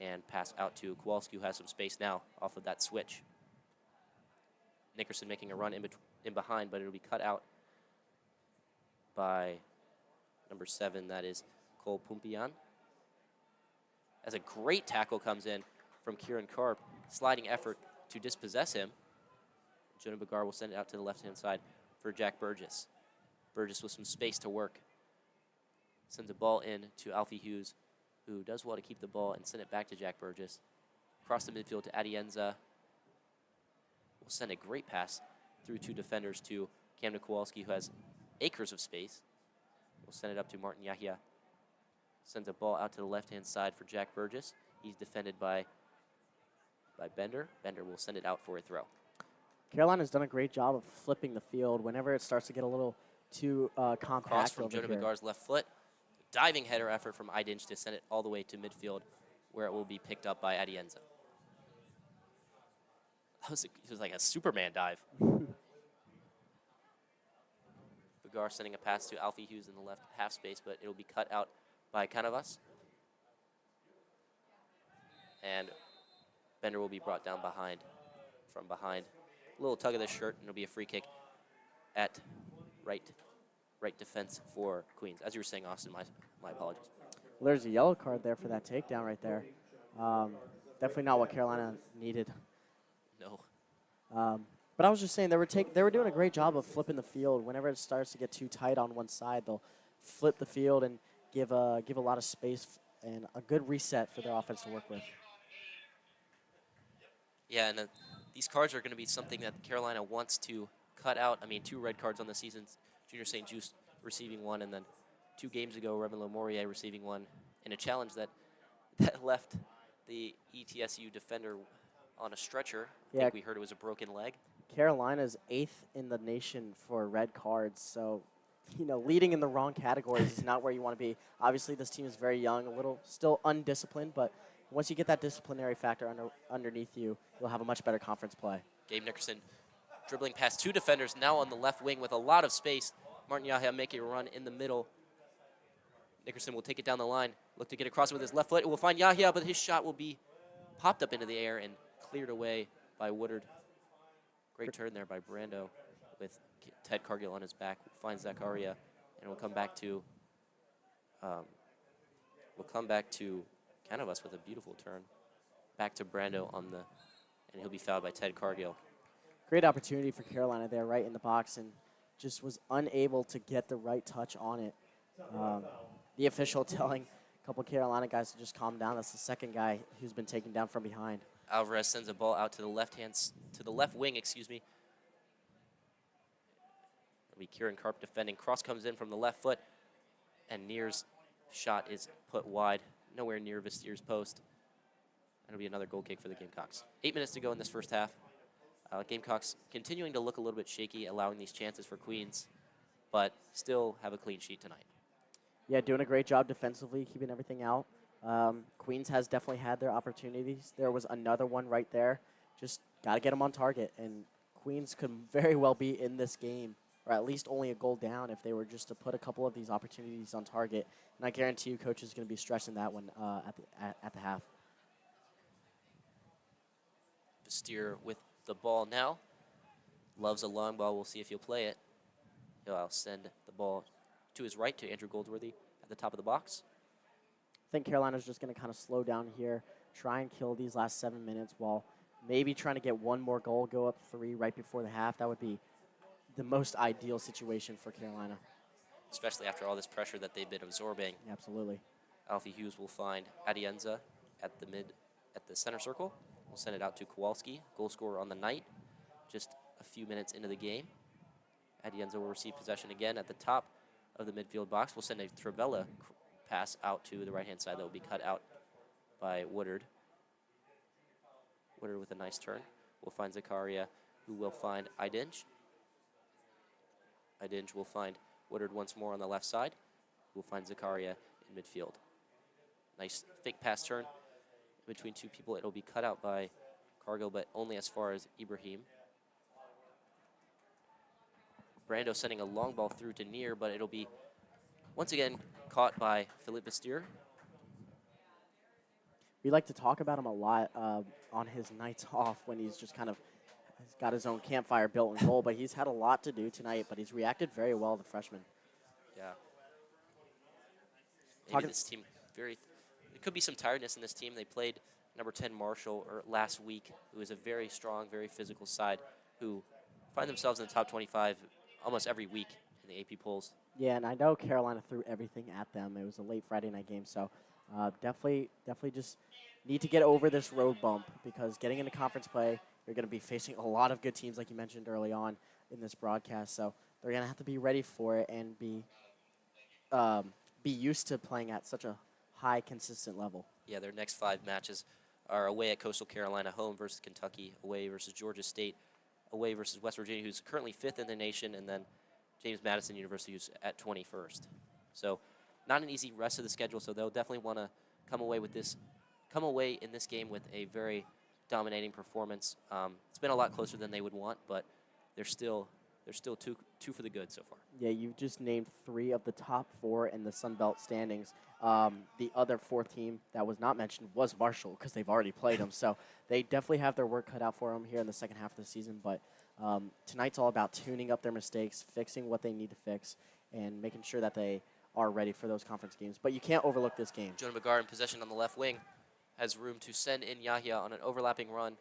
and pass out to Kowalski, who has some space now off of that switch. Nickerson making a run in behind, but it'll be cut out by number 7, that is Cole Pumpian. As a great tackle comes in from Kieran Karp, sliding effort to dispossess him. Jonah Bagar will send it out to the left-hand side for Jack Burgess. Burgess with some space to work. Sends a ball in to Alfie Hughes, who does well to keep the ball and send it back to Jack Burgess. Across the midfield to Adienza. Will send a great pass through 2 defenders to Camden Kowalski, who has acres of space. We'll send it up to Martin Yahya. Sends a ball out to the left-hand side for Jack Burgess. He's defended by Bender. Bender will send it out for a throw. Carolina's done a great job of flipping the field whenever it starts to get a little too compact. Cross from Jonah McGar's left foot. Diving header effort from Idinch to send it all the way to midfield, where it will be picked up by Adienza. It was like a Superman dive. Bagar sending a pass to Alfie Hughes in the left half space, but it'll be cut out by Canavas. And Bender will be brought down from behind. A little tug of the shirt, and it'll be a free kick at right defense for Queens. As you were saying, Austin, my apologies. Well, there's a yellow card there for that takedown right there. Definitely not what Carolina needed. No. But I was just saying, they were doing a great job of flipping the field. Whenever it starts to get too tight on one side, they'll flip the field and give a lot of space and a good reset for their offense to work with. Yeah, and these cards are going to be something that Carolina wants to cut out. I mean, 2 red cards on the season. Junior St. Just receiving 1, and then 2 games ago, Reverend Lamorier receiving 1 in a challenge that left the ETSU defender on a stretcher. I think we heard it was a broken leg. Carolina's 8th in the nation for red cards, so leading in the wrong categories is not where you want to be. Obviously, this team is very young, a little still undisciplined, but once you get that disciplinary factor underneath you, you'll have a much better conference play. Gabe Nickerson dribbling past 2 defenders, now on the left wing with a lot of space. Martin Yahya making a run in the middle. Nickerson will take it down the line, look to get across with his left foot. It will find Yahya, but his shot will be popped up into the air and cleared away by Woodard. Great turn there by Brando with Ted Cargill on his back. Finds Zakaria, and we'll come back to Canavas with a beautiful turn. Back to Brando and he'll be fouled by Ted Cargill. Great opportunity for Carolina there, right in the box, and just was unable to get the right touch on it. The official telling a couple Carolina guys to just calm down. That's the second guy who's been taken down from behind. Alvarez sends a ball out to the left wing. It'll be Kieran Karp defending. Cross comes in from the left foot, and Nir's shot is put wide, nowhere near Vistier's post. And it'll be another goal kick for the Gamecocks. 8 minutes to go in this first half. Gamecocks continuing to look a little bit shaky, allowing these chances for Queens, but still have a clean sheet tonight. Yeah, doing a great job defensively, keeping everything out. Queens has definitely had their opportunities. There was another one right there. Just got to get them on target. And Queens could very well be in this game, or at least only a goal down if they were just to put a couple of these opportunities on target. And I guarantee you coach is going to be stressing that one at the half. Steer with the ball now. Loves a long ball. We'll see if he'll play it. He'll send the ball to his right to Andrew Goldsworthy at the top of the box. I think Carolina's just going to kind of slow down here, try and kill these last 7 minutes while maybe trying to get one more goal, go up 3 right before the half. That would be the most ideal situation for Carolina. Especially after all this pressure that they've been absorbing. Absolutely. Alfie Hughes will find Atienza at the center circle. We'll send it out to Kowalski, goal scorer on the night, just a few minutes into the game. Atienza will receive possession again at the top of the midfield box. We'll send a Travella pass out to the right-hand side that will be cut out by Woodard. Woodard with a nice turn. We'll find Zakaria, who will find Idinge. Idinge will find Woodard once more on the left side. We'll find Zakaria in midfield. Nice fake pass turn between two people. It'll be cut out by Cargill, but only as far as Ibrahim. Brando sending a long ball through to Near, but it'll be once again caught by Philippe Bastier. We like to talk about him a lot on his nights off when he's just kind of has got his own campfire built in goal, but he's had a lot to do tonight, but he's reacted very well, the freshman. Yeah. Maybe this team there could be some tiredness in this team. They played number 10 Marshall last week, who is a very strong, very physical side who find themselves in the top 25 almost every week in the AP polls. Yeah, and I know Carolina threw everything at them. It was a late Friday night game, so definitely just need to get over this road bump because getting into conference play, you're going to be facing a lot of good teams, like you mentioned early on in this broadcast. So they're going to have to be ready for it and be used to playing at such a high, consistent level. Yeah, their next 5 matches are away at Coastal Carolina, home versus Kentucky, away versus Georgia State, away versus West Virginia, who's currently 5th in the nation, and then James Madison University, who's at 21st. So not an easy rest of the schedule, so they'll definitely want to come away in this game with a very dominating performance. It's been a lot closer than they would want, but they're still two for the good so far. Yeah, you've just named 3 of the top 4 in the Sun Belt standings. The other 4th team that was not mentioned was Marshall because they've already played them. So they definitely have their work cut out for them here in the second half of the season. But tonight's all about tuning up their mistakes, fixing what they need to fix, and making sure that they are ready for those conference games. But you can't overlook this game. Jonah McGar in possession on the left wing has room to send in Yahya on an overlapping run.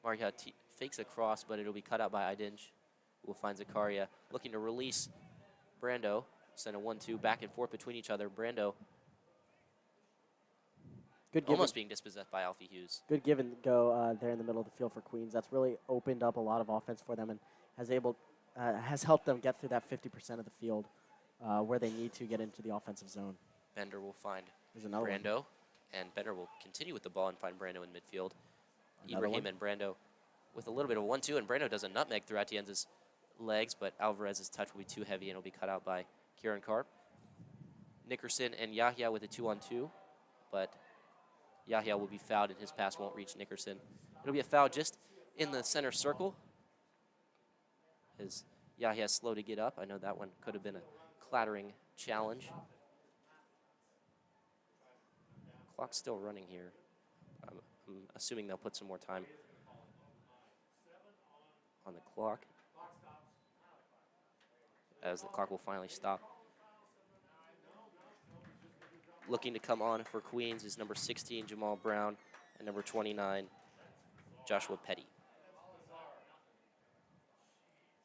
Marya fakes a cross, but it'll be cut out by Idinge. We'll find Zakaria looking to release Brando. Send a 1-2 back and forth between each other. Brando almost being dispossessed by Alfie Hughes. Good give and go there in the middle of the field for Queens. That's really opened up a lot of offense for them and has helped them get through that 50% of the field where they need to get into the offensive zone. Bender will find Brando, one. And Bender will continue with the ball and find Brando in midfield. Ibrahim and Brando with a little bit of a 1-2, and Brando does a nutmeg through Atienza's legs, but Alvarez's touch will be too heavy and it'll be cut out by Kieran Karp. Nickerson and Yahya with a 2-on-2, but Yahya will be fouled and his pass won't reach Nickerson. It'll be a foul just in the center circle as Yahya's slow to get up. I know that one could have been a clattering challenge. Clock's still running here. I'm assuming they'll put some more time on the clock as the clock will finally stop. Looking to come on for Queens is number 16, Jamal Brown, and number 29, Joshua Petty.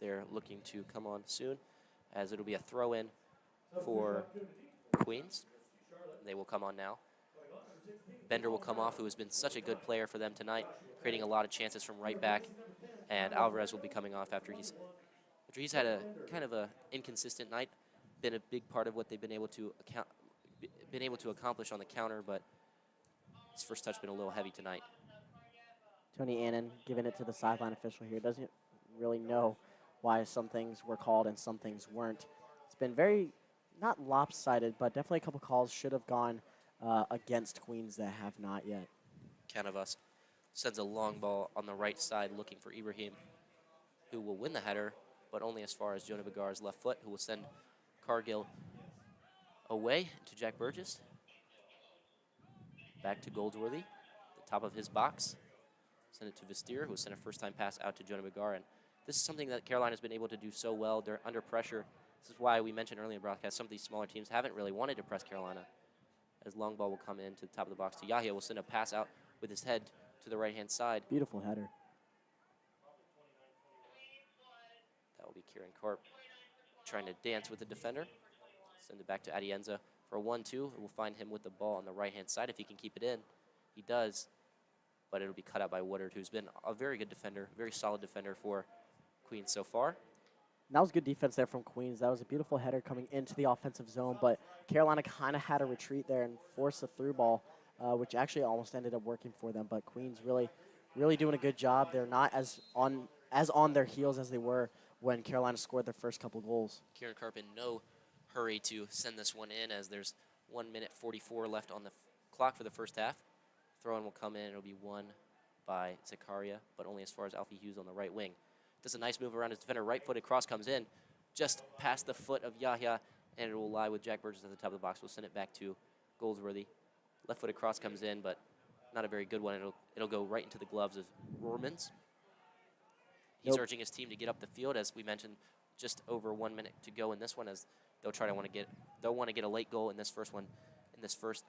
They're looking to come on soon as it'll be a throw-in for Queens. They will come on now. Bender will come off, who has been such a good player for them tonight, creating a lot of chances from right back. And Alvarez will be coming off after he's had a kind of a inconsistent night. Been a big part of what they've been able to accomplish on the counter, but his first touch been a little heavy tonight. Tony Annan giving it to the sideline official here. Doesn't really know why some things were called and some things weren't. It's been very, not lopsided, but definitely a couple calls should have gone against queens that have not yet. Canavas sends a long ball on the right side looking for Ibrahim, who will win the header, but only as far as Jonah Bagar's left foot, who will send Cargill away to Jack Burgess. Back to Goldsworthy, the top of his box. Send it to Vistier, who will send a first-time pass out to Jonah Bagar. And this is something that Carolina's been able to do so well. They're under pressure. This is why we mentioned earlier in the broadcast, some of these smaller teams haven't really wanted to press Carolina. As long ball will come in to the top of the box to Yahya, will send a pass out with his head to the right-hand side. Beautiful header. That will be Kieran Karp trying to dance with the defender. Send it back to Atienza for a 1-2. We'll find him with the ball on the right-hand side if he can keep it in. He does, but it'll be cut out by Woodard, who's been a very good defender, very solid defender for Queens so far. And that was good defense there from Queens. That was a beautiful header coming into the offensive zone, but Carolina kind of had a retreat there and forced a through ball, which actually almost ended up working for them. But Queens really doing a good job. They're not as on their heels as they were when Carolina scored their first couple goals. Kieran Karp in no hurry to send this one in, as there's 1 minute 44 left on the clock for the first half. Throw-in will come in. It'll be won by Zakaria, but only as far as Alfie Hughes on the right wing. Does a nice move around his defender. Right-footed cross comes in just past the foot of Yahya, and it will lie with Jack Burgess at the top of the box. We'll send it back to Goldsworthy. Left-footed cross comes in, but not a very good one. It'll go right into the gloves of Rohrmans. He's urging his team to get up the field, as we mentioned, just over 1 minute to go in this one, as they'll want to get a late goal in this first one, in this first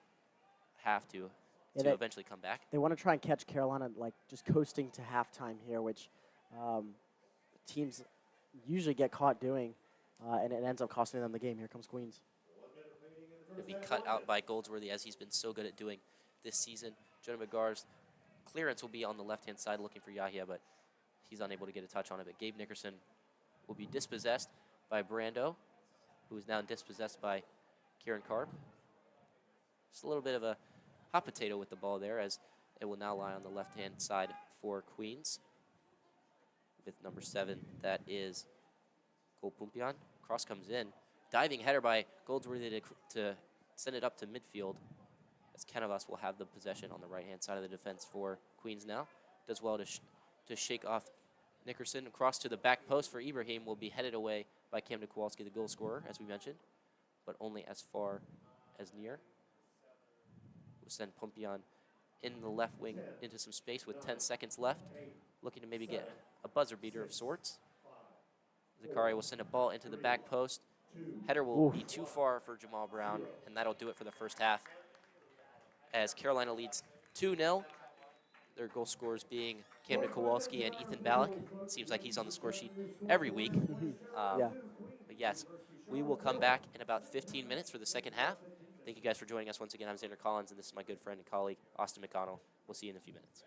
half to eventually come back. They want to try and catch Carolina like just coasting to halftime here, which teams usually get caught doing, and it ends up costing them the game. Here comes Queens. It'll be cut out by Goldsworthy, as he's been so good at doing this season. Jonah Bagar's clearance will be on the left-hand side looking for Yahya, but he's unable to get a touch on it. But Gabe Nickerson will be dispossessed by Brando, who is now dispossessed by Kieran Karp. Just a little bit of a hot potato with the ball there, as it will now lie on the left-hand side for Queens. With number 7, that is Golpumpian. Cross comes in. Diving header by Goldsworthy to send it up to midfield, as Canavas will have the possession on the right-hand side of the defense for Queens now. Does well to shake off Nickerson. Across to the back post for Ibrahim, will be headed away by Camden Kowalski, the goal scorer, as we mentioned, but only as far as near. We'll send Pumpian in the left wing into some space with 10 seconds left, looking to maybe get a buzzer beater of sorts. Zakaria will send a ball into the back post. Header will be too far for Jamal Brown, and that'll do it for the first half, as Carolina leads 2-0. Their goal scorers being Camden Kowalski and Ethan Ballack. It seems like he's on the score sheet every week. Yeah. But yes, we will come back in about 15 minutes for the second half. Thank you guys for joining us once again. I'm Zander Collins, and this is my good friend and colleague, Austin McConnell. We'll see you in a few minutes.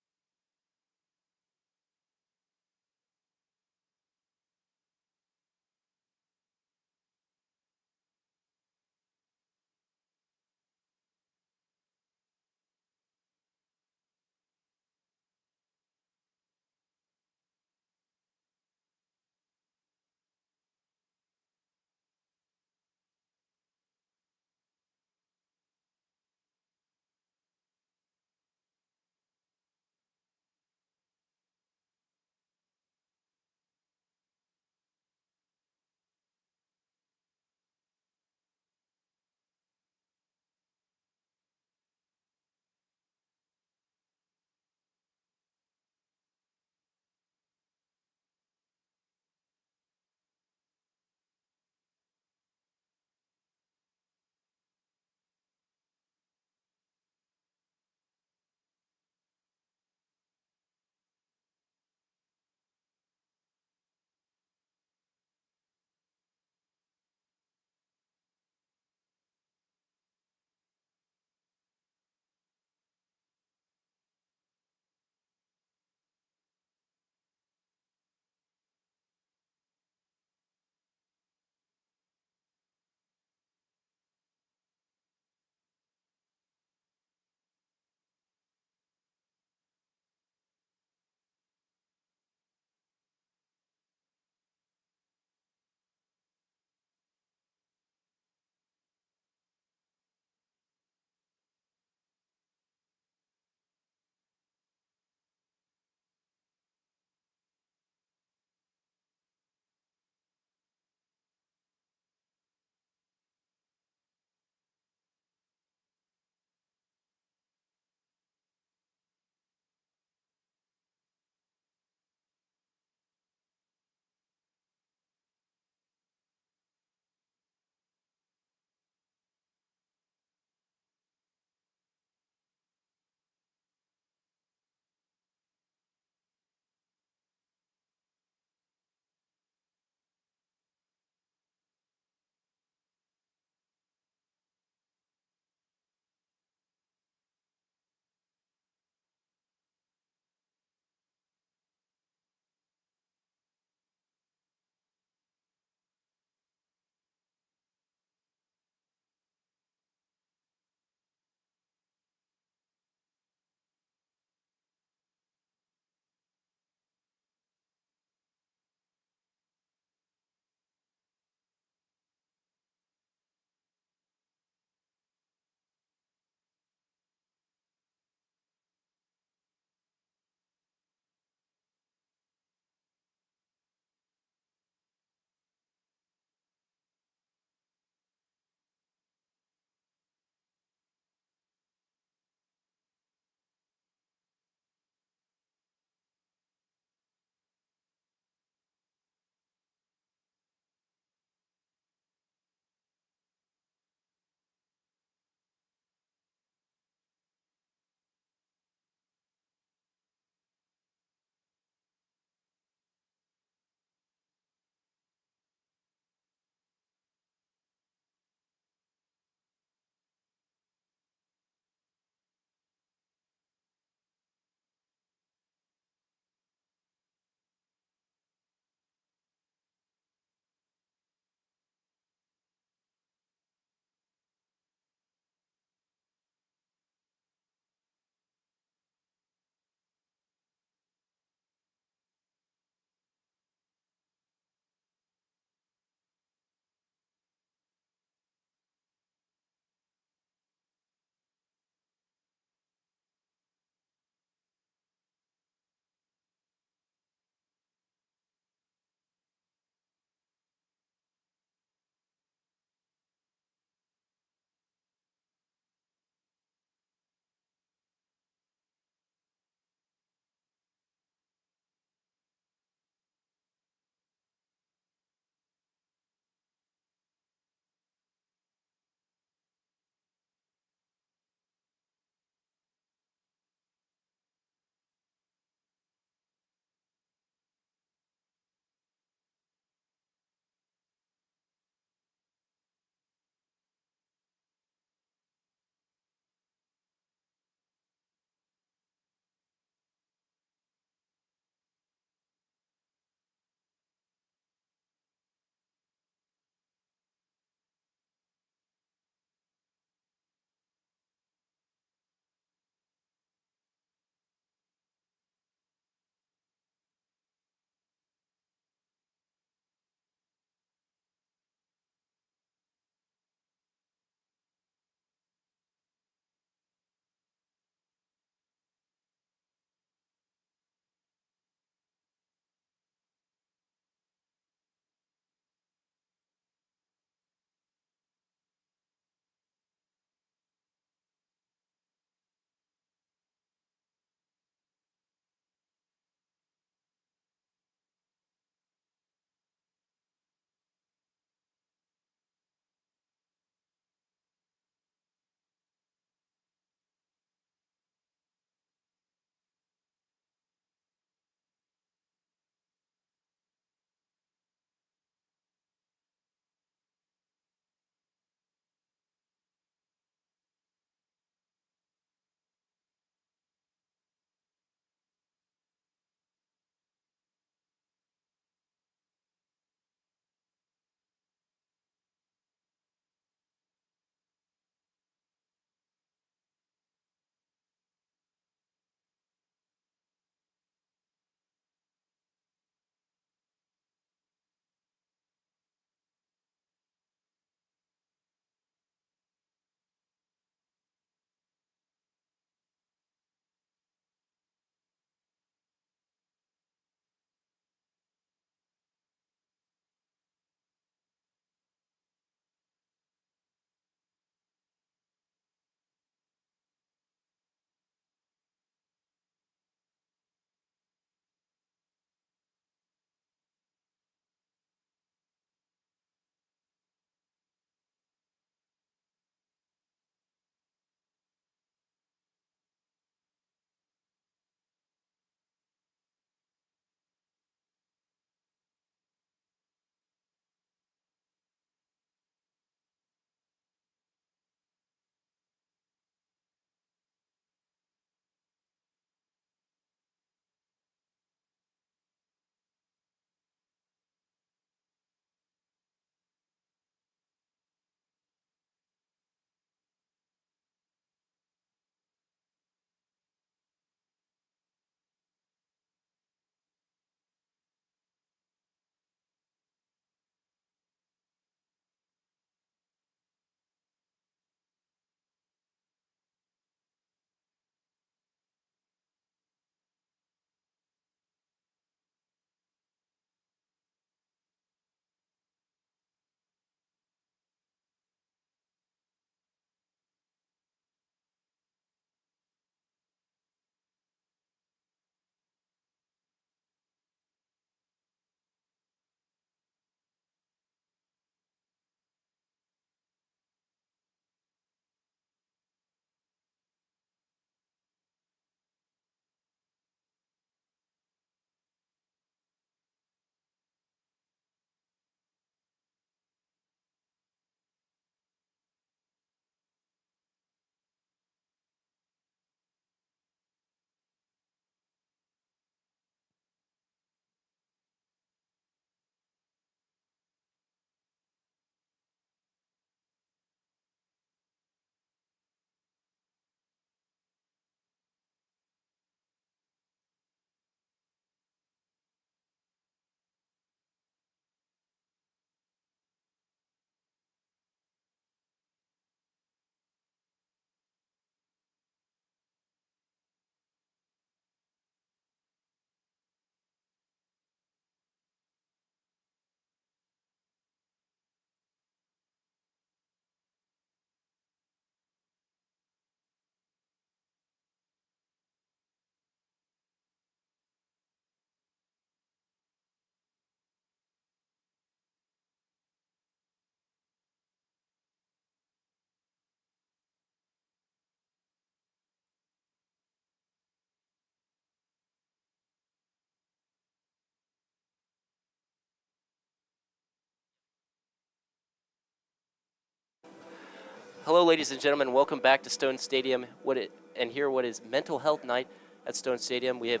Hello, ladies and gentlemen. Welcome back to Stone Stadium. What is Mental Health Night at Stone Stadium. We have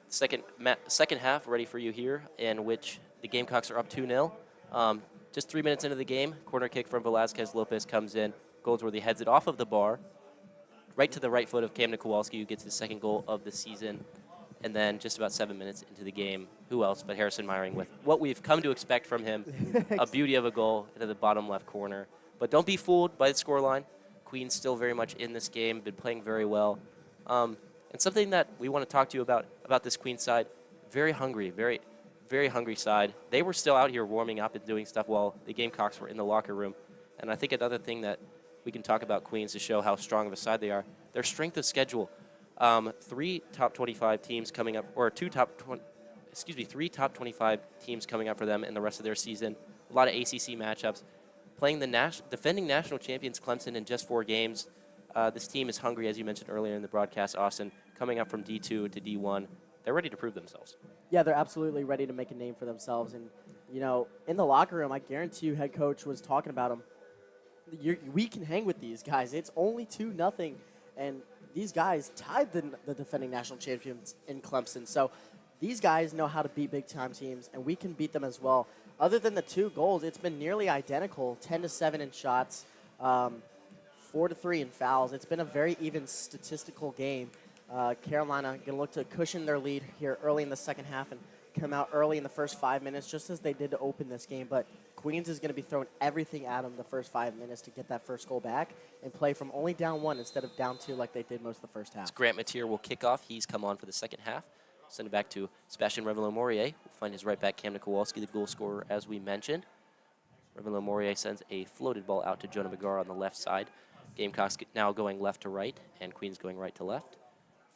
second half ready for you here, in which the Gamecocks are up 2-0. Just 3 minutes into the game, corner kick from Velazquez Lopez comes in. Goldsworthy heads it off of the bar, right to the right foot of Camden Kowalski, who gets his second goal of the season. And then just about 7 minutes into the game, who else but Harrison Meyering with what we've come to expect from him, a beauty of a goal into the bottom left corner. But don't be fooled by the scoreline. Queens still very much in this game, been playing very well. And something that we want to talk to you about this Queens side, very hungry, very, very hungry side. They were still out here warming up and doing stuff while the Gamecocks were in the locker room. And I think another thing that we can talk about Queens to show how strong of a side they are, their strength of schedule. 3 top 25 teams coming up, or 3 top 25 teams coming up for them in the rest of their season. A lot of ACC matchups. Playing the defending national champions Clemson in just 4 games. This team is hungry, as you mentioned earlier in the broadcast, Austin, coming up from D2 to D1. They're ready to prove themselves. Yeah, they're absolutely ready to make a name for themselves. And, you know, in the locker room, I guarantee you head coach was talking about them. We can hang with these guys. It's only 2-0. And these guys tied the defending national champions in Clemson. So these guys know how to beat big-time teams, and we can beat them as well. Other than the 2 goals, it's been nearly identical, 10-7 in shots, 4-3 in fouls. It's been a very even statistical game. Carolina going to look to cushion their lead here early in the second half and come out early in the first 5 minutes, just as they did to open this game. But Queens is going to be throwing everything at them the first 5 minutes to get that first goal back and play from only down 1 instead of down 2 like they did most of the first half. Grant Mateer will kick off. He's come on for the second half. Send it back to Sebastian Revelon-Maurier. We'll find his right back, Camden Kowalski, the goal scorer, as we mentioned. Revelon-Maurier sends a floated ball out to Jonah McGar on the left side. Gamecocks now going left to right, and Queens going right to left.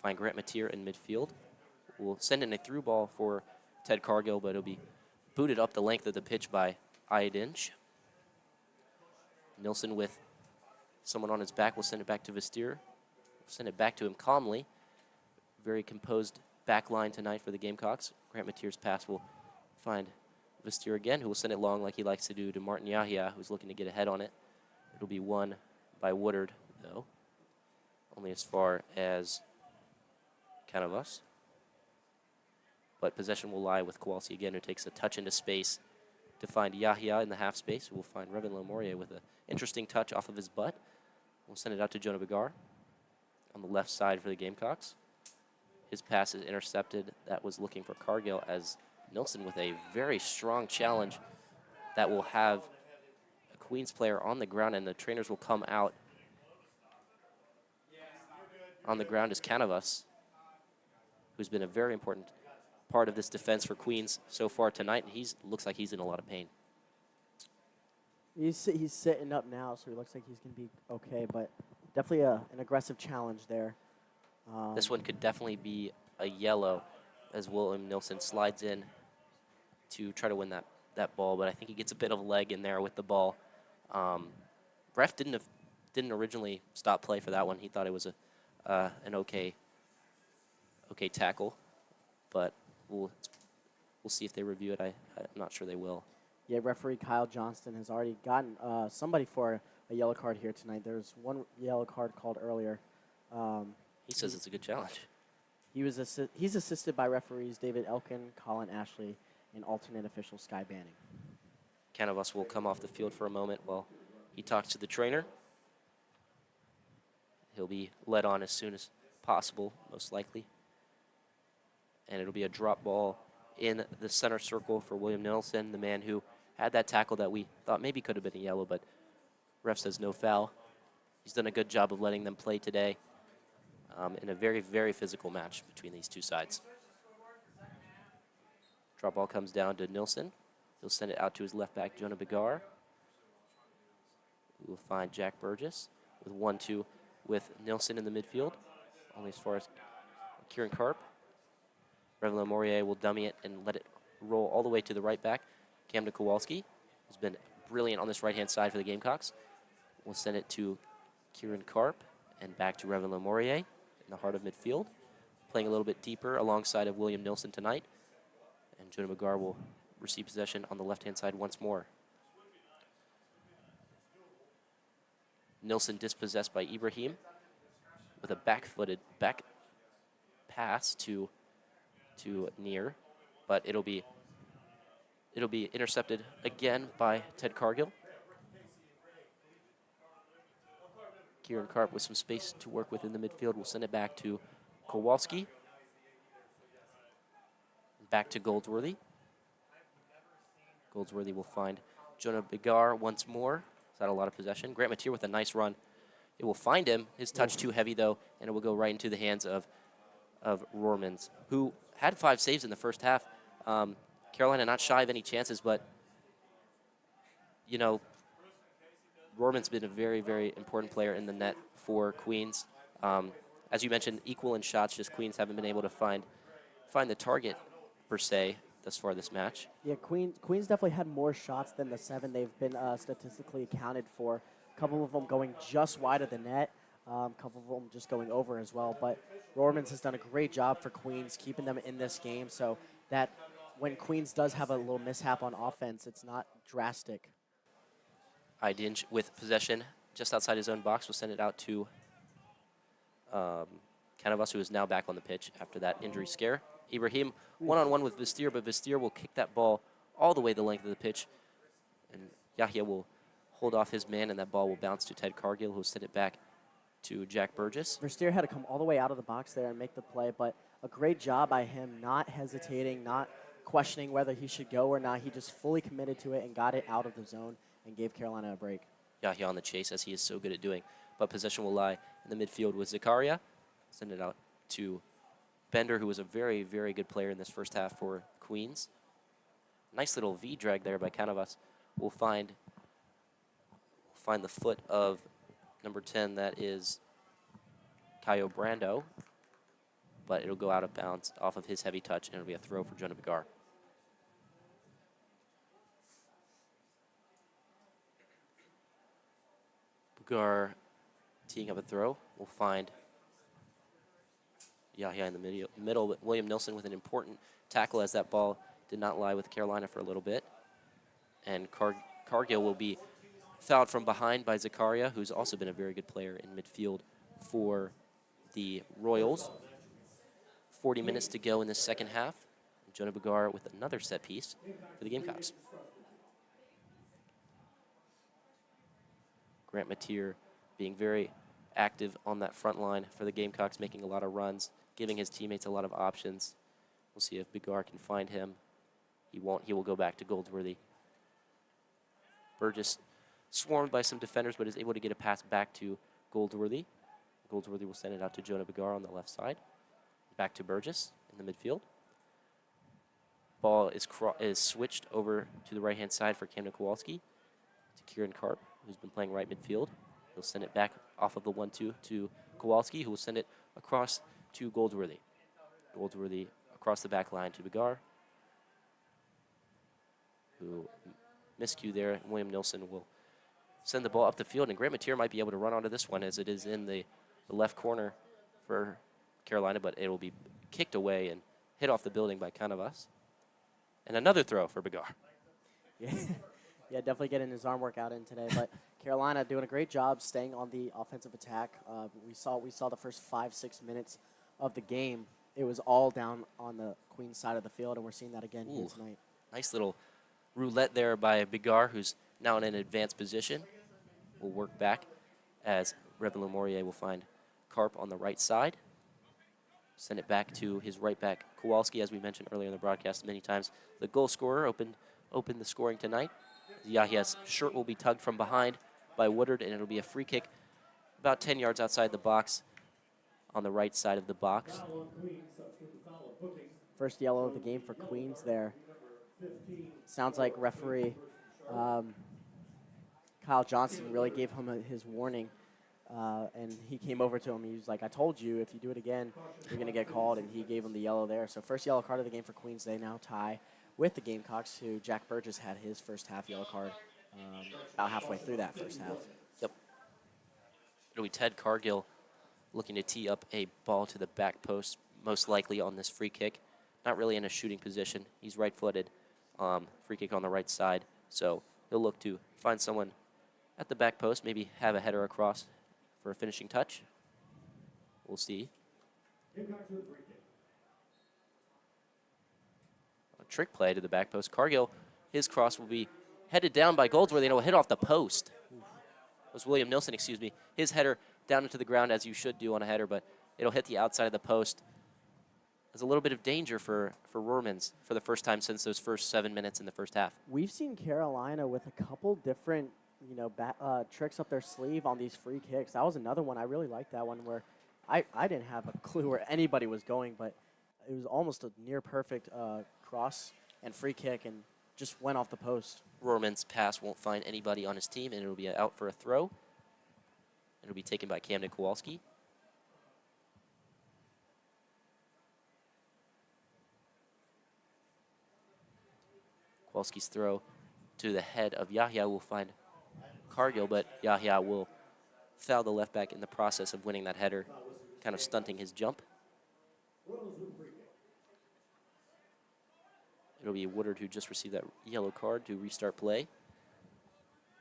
Find Grant Mateer in midfield. We'll send in a through ball for Ted Cargill, but it'll be booted up the length of the pitch by Iadinch. Nilsson with someone on his back will send it back to Vestier. Send it back to him calmly. Very composed back line tonight for the Gamecocks. Grant Mateer's pass will find Vestier again, who will send it long like he likes to do to Martin Yahia, who's looking to get ahead on it. It'll be won by Woodard, though, only as far as Canavas. But possession will lie with Kowalski again, who takes a touch into space to find Yahia in the half space. We'll find Revelon-Maurier with an interesting touch off of his butt. We'll send it out to Jonah Begar on the left side for the Gamecocks. His pass is intercepted. That was looking for Cargill, as Nilsson with a very strong challenge that will have a Queens player on the ground, and the trainers will come out. On the ground is Canavas, who's been a very important part of this defense for Queens so far tonight. He looks like he's in a lot of pain. He's sitting up now, so he looks like he's going to be okay, but definitely an aggressive challenge there. This one could definitely be a yellow, as William Nilsson slides in to try to win that ball, but I think he gets a bit of leg in there with the ball. Ref didn't originally stop play for that one. He thought it was an okay tackle, but we'll see if they review it. I'm not sure they will. Yeah, referee Kyle Johnston has already gotten somebody for a yellow card here tonight. There's one yellow card called earlier. He says it's a good challenge. He's assisted by referees David Elkin, Colin Ashley, and alternate official Sky Banning. Canavas will come off the field for a moment while he talks to the trainer. He'll be led on as soon as possible, most likely. And it'll be a drop ball in the center circle for William Nilsson, the man who had that tackle that we thought maybe could have been a yellow, but ref says no foul. He's done a good job of letting them play today in a very, very physical match between these two sides. Drop ball comes down to Nilsson. He'll send it out to his left back, Jonah Begar. We will find Jack Burgess with 1-2 with Nilsson in the midfield, only as far as Kieran Karp. Revelon-Maurier will dummy it and let it roll all the way to the right back. Camden Kowalski has been brilliant on this right-hand side for the Gamecocks. We'll send it to Kieran Karp and back to Revelon-Maurier in the heart of midfield, playing a little bit deeper alongside of William Nilsson tonight. And Jonah McGar will receive possession on the left-hand side once more. Nilsson dispossessed by Ibrahim with a back-footed back pass to Near, but it'll be intercepted again by Ted Cargill. Kieran Karp with some space to work with in the midfield will send it back to Kowalski. Back to Goldsworthy. Goldsworthy will find Jonah Bigar once more. He's had a lot of possession. Grant Mateer with a nice run. It will find him. His touch too heavy, though, and it will go right into the hands of Rohrmans, who had 5 saves in the first half. Carolina not shy of any chances, but, you know, Rohrmans been a very, very important player in the net for Queens. As you mentioned, equal in shots, just Queens haven't been able to find the target, per se, thus far this match. Yeah, Queens definitely had more shots than the 7 they've been statistically accounted for. A couple of them going just wide of the net, a couple of them just going over as well. But Rohrmans has done a great job for Queens, keeping them in this game so that when Queens does have a little mishap on offense, it's not drastic. Idinge with possession just outside his own box will send it out to Canavas, who is now back on the pitch after that injury scare. Ibrahim one-on-one with Vistier, but Vistier will kick that ball all the way the length of the pitch. And Yahya will hold off his man, and that ball will bounce to Ted Cargill, who will send it back to Jack Burgess. Vistier had to come all the way out of the box there and make the play, but a great job by him, not hesitating, not questioning whether he should go or not. He just fully committed to it and got it out of the zone and gave Carolina a break. Yahya on the chase, as he is so good at doing. But possession will lie in the midfield with Zakaria. Send it out to Bender, who was a very, very good player in this first half for Queens. Nice little V drag there by Canavas. We'll find the foot of number 10, that is Caio Brando. But it'll go out of bounds off of his heavy touch, and it'll be a throw for Jonah Bigar. Bigar teeing up a throw. We'll find Yahya in the middle, but William Nilsson with an important tackle as that ball did not lie with Carolina for a little bit. And Cargill will be fouled from behind by Zakaria, who's also been a very good player in midfield for the Royals. 40 minutes to go in the second half. Jonah Bigar with another set piece for the Gamecocks. Grant Mateer being very active on that front line for the Gamecocks, making a lot of runs, giving his teammates a lot of options. We'll see if Bigar can find him. He won't. He will go back to Goldsworthy. Burgess swarmed by some defenders, but is able to get a pass back to Goldsworthy. Goldsworthy will send it out to Jonah Bigar on the left side. Back to Burgess in the midfield. Ball is switched over to the right-hand side for Camden Kowalski to Kieran Karp, who's been playing right midfield. He'll send it back off of the 1-2 to Kowalski, who will send it across to Goldsworthy. Goldsworthy across the back line to Bigar, who miscue there. William Nilsson will send the ball up the field, and Grant Mateer might be able to run onto this one as it is in the left corner for Carolina, but it will be kicked away and hit off the building by Canavas. And another throw for Bigar. Yeah, yeah, definitely getting his arm work out in today. But Carolina doing a great job staying on the offensive attack. We saw the first 5-6 minutes of the game. It was all down on the Queens side of the field, and we're seeing that again here tonight. Nice little roulette there by Bigar, who's now in an advanced position. Will work back as Revan Lemorier will find Karp on the right side. Send it back to his right back, Kowalski, as we mentioned earlier in the broadcast many times. The goal scorer opened the scoring tonight. Yahya's shirt will be tugged from behind by Woodard, and it'll be a free kick about 10 yards outside the box on the right side of the box. First yellow of the game for Queens there. Sounds like referee Kyle Johnson really gave him his warning. And he came over to him. He was like, I told you, if you do it again, you're going to get called. And he gave him the yellow there. So first yellow card of the game for Queens. They now tie with the Gamecocks, who Jack Burgess had his first half yellow card about halfway through that first half. Yep. It'll be Ted Cargill looking to tee up a ball to the back post, most likely on this free kick. Not really in a shooting position. He's right-footed. Free kick on the right side. So he'll look to find someone at the back post, maybe have a header across for a finishing touch. We'll see. A trick play to the back post. Cargill, his cross will be headed down by Goldsworthy, and it will hit off the post. It was William Nilsson, excuse me. His header down into the ground, as you should do on a header, but it'll hit the outside of the post. There's a little bit of danger for Roermans for the first time since those first 7 minutes in the first half. We've seen Carolina with a couple different, tricks up their sleeve on these free kicks. That was another one. I really liked that one where I didn't have a clue where anybody was going, but it was almost a near perfect cross and free kick and just went off the post. Roermans' pass won't find anybody on his team, and it'll be out for a throw. It'll be taken by Camden Kowalski. Kowalski's throw to the head of Yahya will find Cargill, but Yahya will foul the left back in the process of winning that header, kind of stunting his jump. It'll be Woodard who just received that yellow card to restart play.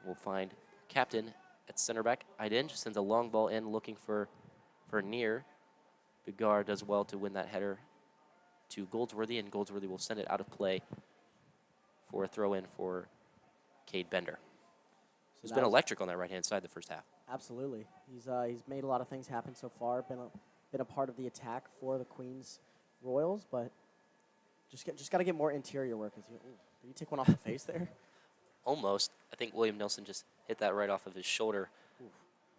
We'll find captain at center back. Aiden just sends a long ball in looking for Near. Bigard does well to win that header to Goldsworthy, and Goldsworthy will send it out of play for a throw in for Cade Bender. He's been electric on that right-hand side the first half. Absolutely. He's made a lot of things happen so far, been a part of the attack for the Queens Royals, but just got to get more interior work. Did you take one off the face there? Almost. I think William Nelson just hit that right off of his shoulder. Oof.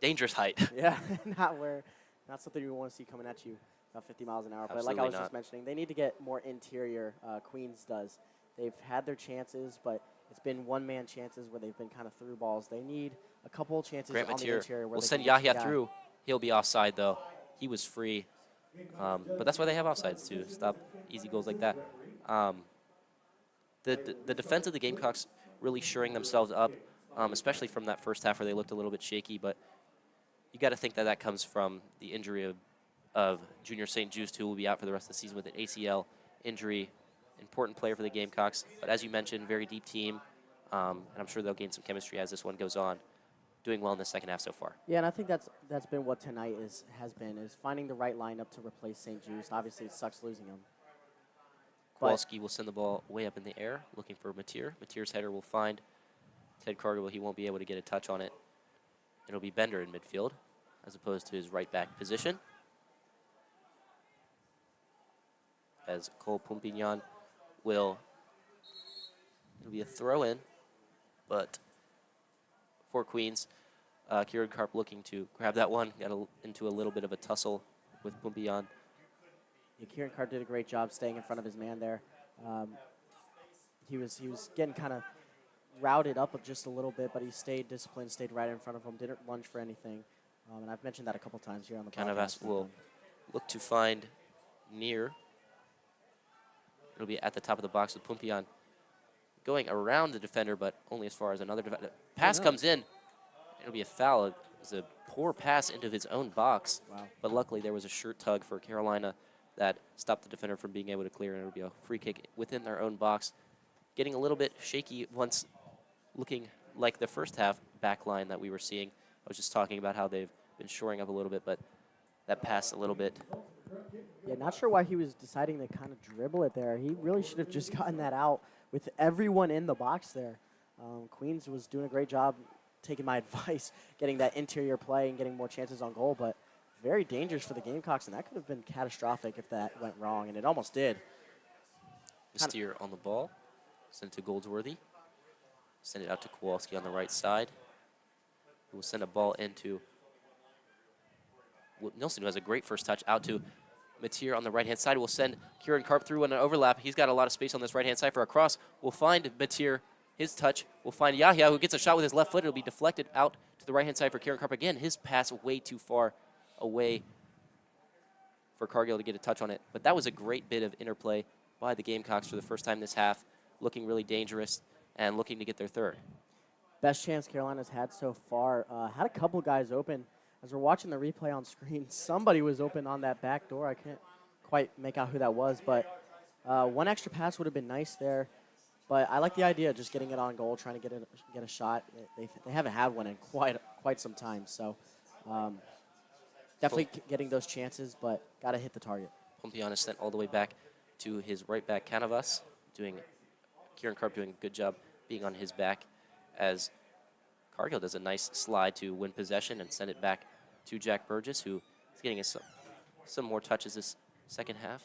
Dangerous height. Yeah, not something you want to see coming at you about 50 miles an hour. Absolutely, but like I was not. just mentioning, they need to get more interior. Queens does. They've had their chances, but it's been one-man chances where they've been kind of through balls. They need a couple chances Grant on the interior. We'll send Yahya through. He'll be offside, though. He was free. But that's why they have offsides, to stop easy goals like that. The defense of the Gamecocks really shoring themselves up, especially from that first half where they looked a little bit shaky. But you got to think that comes from the injury of Junior St. Just, who will be out for the rest of the season with an ACL injury. Important player for the Gamecocks. But as you mentioned, very deep team. And I'm sure they'll gain some chemistry as this one goes on. Doing well in the second half so far. Yeah, and I think that's been what tonight has been finding the right lineup to replace St. Just. Obviously, it sucks losing him. Kowalski will send the ball way up in the air, looking for Mateer. Mateer's header will find Ted Cargill. He won't be able to get a touch on it. It'll be Bender in midfield, as opposed to his right back position. As Cole Pumpignan it'll be a throw in, but for Queens, Kieran Karp looking to grab that one, got into a little bit of a tussle with Pumpignan. Yeah, Kieran Karp did a great job staying in front of his man there. He was getting kind of routed up just a little bit, but he stayed disciplined, stayed right in front of him, didn't lunge for anything. And I've mentioned that a couple times here on the podcast. Will look to find Near. It'll be at the top of the box with Pumpignan going around the defender, but only as far as another defender. Pass comes in. It'll be a foul. It was a poor pass into his own box. Wow. But luckily there was a shirt tug for Carolina that stopped the defender from being able to clear, and it'll be a free kick within their own box. Getting a little bit shaky once looking like the first half back line that we were seeing. I was just talking about how they've been shoring up a little bit, but that pass a little bit. Yeah, not sure why he was deciding to kind of dribble it there. He really should have just gotten that out with everyone in the box there. Queens was doing a great job taking my advice, getting that interior play and getting more chances on goal, but very dangerous for the Gamecocks, and that could have been catastrophic if that went wrong, and it almost did. Steer on the ball. Send it to Goldsworthy. Send it out to Kowalski on the right side. Who will send a ball into Nilsson, who has a great first touch, out to Mateer on the right-hand side. We'll send Kieran Karp through on an overlap. He's got a lot of space on this right-hand side for a cross. We'll find Mateer, his touch. We'll find Yahya, who gets a shot with his left foot. It'll be deflected out to the right-hand side for Kieran Karp. Again, his pass way too far away for Cargill to get a touch on it. But that was a great bit of interplay by the Gamecocks for the first time this half, looking really dangerous and looking to get their third. Best chance Carolina's had so far. Had a couple guys open. As we're watching the replay on screen, somebody was open on that back door. I can't quite make out who that was, but one extra pass would have been nice there. But I like the idea of just getting it on goal, trying to get a shot. They haven't had one in quite some time, so definitely getting those chances, but got to hit the target. Pompian is sent all the way back to his right back, Canavas, Kieran Karp doing a good job being on his back as Cargill does a nice slide to win possession and send it back to Jack Burgess, who is getting some more touches this second half.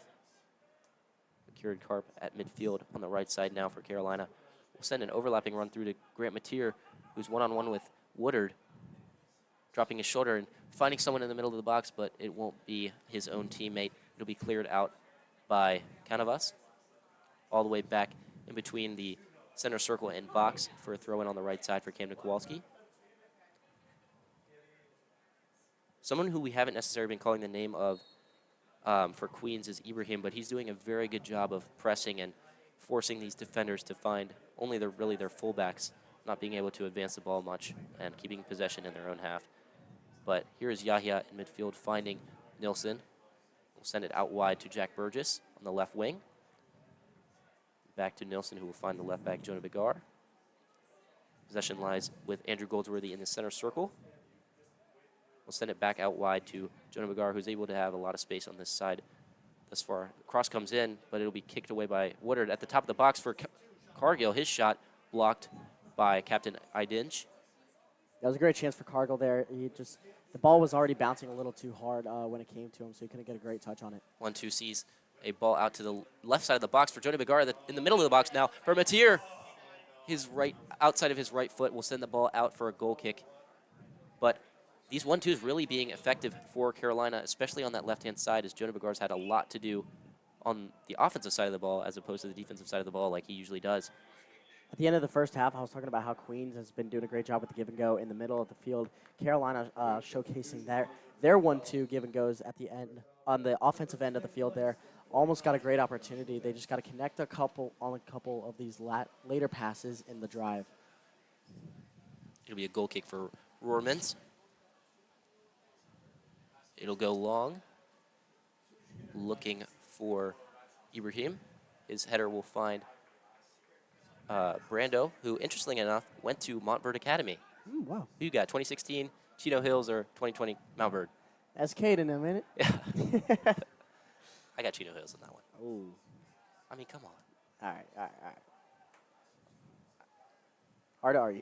Kieran Karp at midfield on the right side now for Carolina. We'll send an overlapping run through to Grant Mateer, who's one-on-one with Woodard, dropping his shoulder and finding someone in the middle of the box, but it won't be his own teammate. It'll be cleared out by Canavas, all the way back in between the center circle and box for a throw-in on the right side for Camden Kowalski. Someone who we haven't necessarily been calling the name of for Queens is Ibrahim, but he's doing a very good job of pressing and forcing these defenders to find only their fullbacks, not being able to advance the ball much and keeping possession in their own half. But here is Yahya in midfield finding Nilsson. We'll send it out wide to Jack Burgess on the left wing. Back to Nilsson, who will find the left back, Jonah Bigar. Possession lies with Andrew Goldsworthy in the center circle. We'll send it back out wide to Jonah Bigar, who's able to have a lot of space on this side thus far. Cross comes in, but it'll be kicked away by Woodard. At the top of the box for Cargill, his shot blocked by Captain Idinch. That was a great chance for Cargill there. The ball was already bouncing a little too hard when it came to him, so he couldn't get a great touch on it. 1-2 sees a ball out to the left side of the box for Jonah Bigar. In the middle of the box now for Mateer. Outside of his right foot will send the ball out for a goal kick. But these 1-2s really being effective for Carolina, especially on that left-hand side, as Jonah Bigar's had a lot to do on the offensive side of the ball as opposed to the defensive side of the ball like he usually does. At the end of the first half, I was talking about how Queens has been doing a great job with the give and go in the middle of the field. Carolina showcasing their 1-2 give and goes at the end, on the offensive end of the field there. Almost got a great opportunity. They just got to connect a couple of these later passes in the drive. It'll be a goal kick for Roermans. It'll go long. Looking for Ibrahim. His header will find Brando, who, interestingly enough, went to Montverde Academy. Wow. Who you got, 2016 Chino Hills or 2020 Mount Verde? That's Cade in a minute. Yeah. I got Chino Hills in that one. Ooh. I mean, come on. All right. Hard to argue.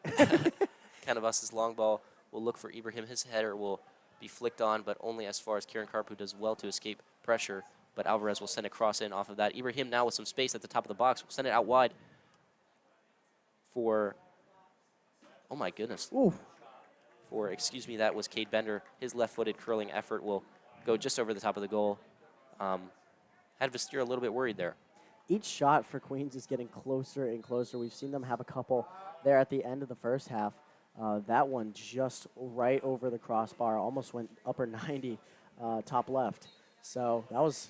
Canavas's long ball will look for Ibrahim. His header will be flicked on, but only as far as Kieran Karp, who does well to escape pressure. But Alvarez will send a cross in off of that. Ibrahim now with some space at the top of the box. Will send it out wide for, oh my goodness. Ooh. That was Cade Bender. His left-footed curling effort will go just over the top of the goal. Had Vestier a little bit worried there. Each shot for Queens is getting closer and closer. We've seen them have a couple there at the end of the first half. That one just right over the crossbar, almost went upper 90, top left. So that was,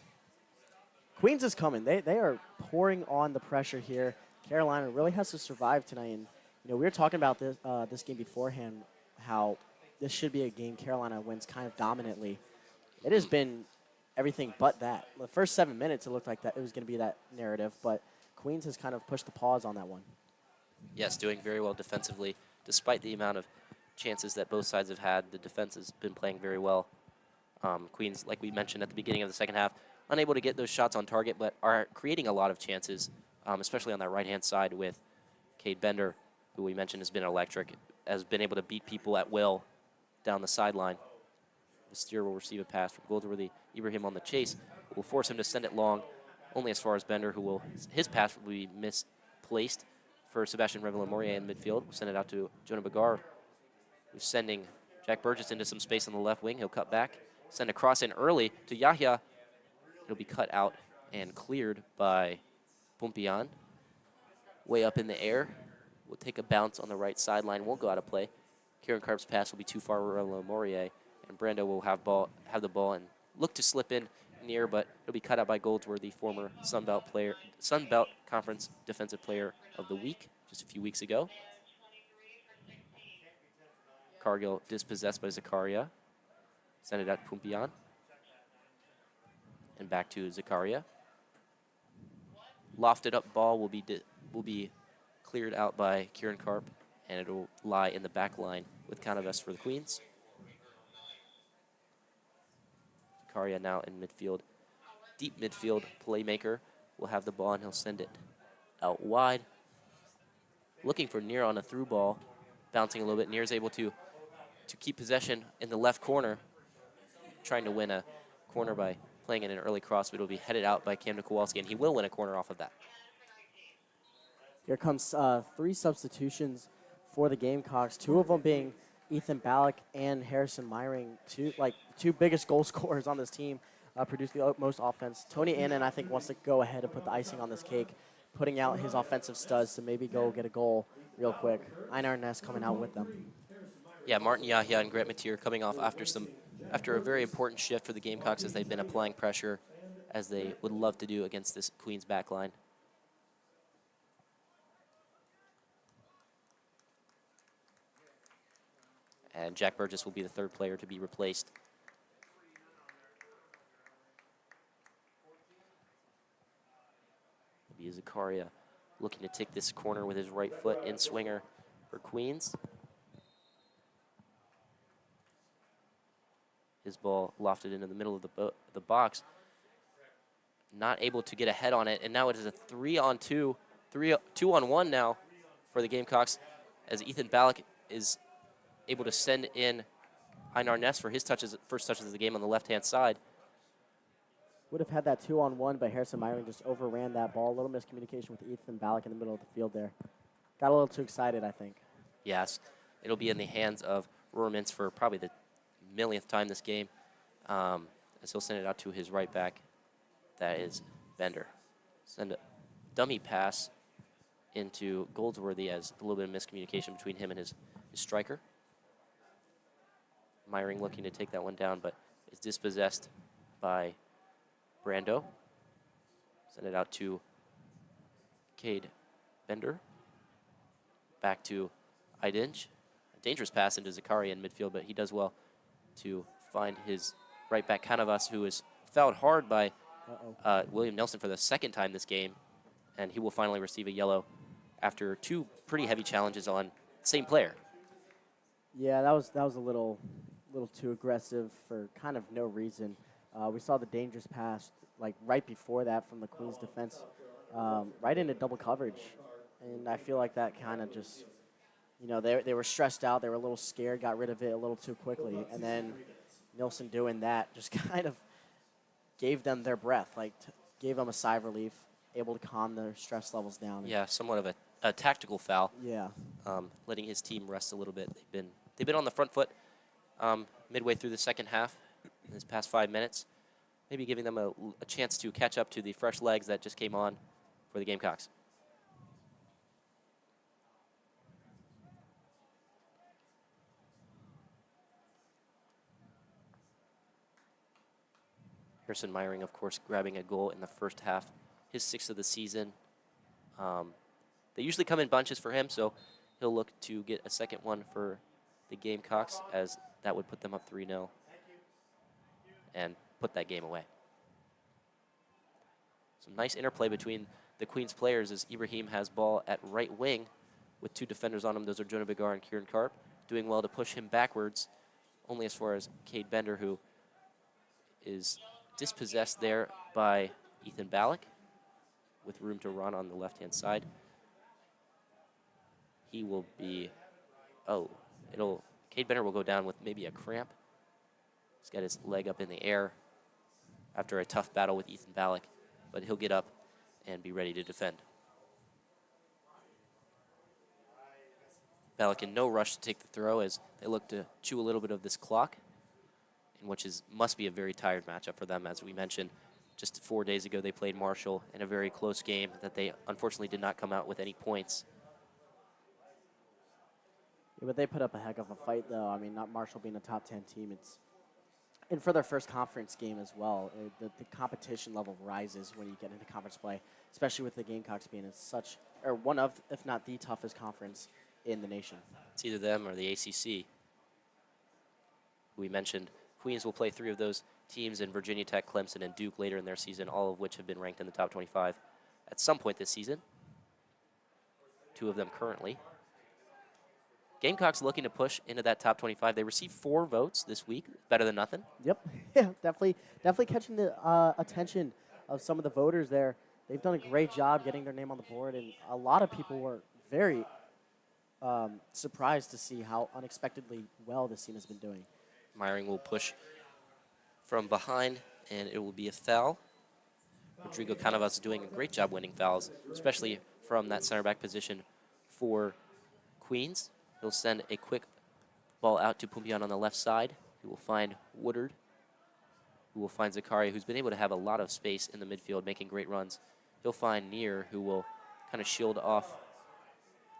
Queens is coming. They are pouring on the pressure here. Carolina really has to survive tonight. And we were talking about this game beforehand, how this should be a game Carolina wins kind of dominantly. It has been everything but that. The first 7 minutes, it looked like that it was going to be that narrative, but Queens has kind of pushed the pause on that one. Yes, doing very well defensively, despite the amount of chances that both sides have had. The defense has been playing very well. Queens, like we mentioned at the beginning of the second half, unable to get those shots on target, but are creating a lot of chances, especially on that right-hand side with Cade Bender, who we mentioned has been electric, has been able to beat people at will down the sideline. Vestier will receive a pass from Goldsworthy. Ibrahim on the chase will force him to send it long, only as far as Bender, his pass will be misplaced for Sebastian Revelin-Morier in midfield. We'll send it out to Jonah Bigar, who's sending Jack Burgess into some space on the left wing. He'll cut back, send a cross in early to Yahya. It'll be cut out and cleared by Pompian. Way up in the air. Will take a bounce on the right sideline. Won't go out of play. Kieran Karp's pass will be too far for Revelin-Morier, and Brando will have the ball and look to slip in near, but it'll be cut out by Goldsworthy, former Sun Belt Conference Defensive Player of the Week just a few weeks ago. Cargill dispossessed by Zakaria. Send it out to Pompian. And back to Zakaria. Lofted up ball will be cleared out by Kieran Karp, and it'll lie in the back line with Canavas for the Queens. Zakaria now in midfield. Deep midfield playmaker will have the ball, and he'll send it out wide. Looking for Near on a through ball, bouncing a little bit. Near's able to keep possession in the left corner, trying to win a corner by playing in an early cross, but it'll be headed out by Camden Kowalski, and he will win a corner off of that. Here comes 3 substitutions for the Gamecocks, 2 of them being Ethan Ballack and Harrison Myring, two biggest goal scorers on this team, produce the most offense. Tony Annan, I think, wants to go ahead and put the icing on this cake, putting out his offensive studs to maybe go get a goal real quick. Einar Ness coming out with them. Yeah, Martin Yahya and Grant Mateer coming off after a very important shift for the Gamecocks, as they've been applying pressure as they would love to do against this Queens back line. And Jack Burgess will be the 3rd player to be replaced. It'll be Zakaria looking to take this corner with his right foot in swinger for Queens. His ball lofted into the middle of the box. Not able to get a head on it, and now it is a 3-on-2, 2-on-1 now for the Gamecocks, as Ethan Ballack is able to send in Einar Ness for his first touches of the game on the left-hand side. Would have had that 2-on-1, but Harrison Myring just overran that ball. A little miscommunication with Ethan Ballack in the middle of the field there. Got a little too excited, I think. Yes, it'll be in the hands of Rohrmans for probably the millionth time this game, as he'll send it out to his right back. That is Bender. Send a dummy pass into Goldsworthy, as a little bit of miscommunication between him and his striker. Myring looking to take that one down, but is dispossessed by Brando. Send it out to Cade Bender. Back to Idinge. A dangerous pass into Zakaria in midfield, but he does well to find his right back Canavas, who is fouled hard by William Nelson for the 2nd time this game, and he will finally receive a yellow after 2 pretty heavy challenges on the same player. Yeah, that was a little too aggressive for kind of no reason. We saw the dangerous pass right before that from the Queens defense, right into double coverage, and I feel like that kind of just, they were stressed out, they were a little scared, got rid of it a little too quickly, and then Nilsson doing that just kind of gave them their breath, gave them a sigh of relief, able to calm their stress levels down. Yeah, somewhat of a tactical foul. Yeah. Letting his team rest a little bit. They've been on the front foot midway through the second half in this past 5 minutes, maybe giving them a chance to catch up to the fresh legs that just came on for the Gamecocks. Harrison Myring, of course, grabbing a goal in the first half, his 6th of the season. They usually come in bunches for him, so he'll look to get a second one for the Gamecocks, as that would put them up 3-0 and put that game away. Some nice interplay between the Queens players, as Ibrahim has ball at right wing with 2 defenders on him. Those are Jonah Begar and Kieran Karp, doing well to push him backwards, only as far as Cade Bender, who is dispossessed there by Ethan Ballack, with room to run on the left-hand side. He will be, Cade Bender will go down with maybe a cramp. He's got his leg up in the air after a tough battle with Ethan Ballack, but he'll get up and be ready to defend. Ballack in no rush to take the throw, as they look to chew a little bit of this clock, in which must be a very tired matchup for them. As we mentioned, just 4 days ago they played Marshall in a very close game that they unfortunately did not come out with any points. Yeah, but they put up a heck of a fight, though. I mean, not Marshall being a top 10 team, and for their first conference game as well, the competition level rises when you get into conference play, especially with the Gamecocks being one of, if not the toughest conference in the nation. It's either them or the ACC. We mentioned Queens will play 3 of those teams in Virginia Tech, Clemson, and Duke later in their season, all of which have been ranked in the top 25 at some point this season. two of them currently. Gamecocks looking to push into that top 25. They received 4 votes this week, better than nothing. Yep. Yeah, definitely catching the attention of some of the voters there. They've done a great job getting their name on the board, and a lot of people were very surprised to see how unexpectedly well this team has been doing. Meyering will push from behind, and it will be a foul. Rodrigo Canavas is doing a great job winning fouls, especially from that center back position for Queens. He'll send a quick ball out to Pumpian on the left side. He will find Woodard, who will find Zakaria, who's been able to have a lot of space in the midfield, making great runs. He'll find Neer, who will kind of shield off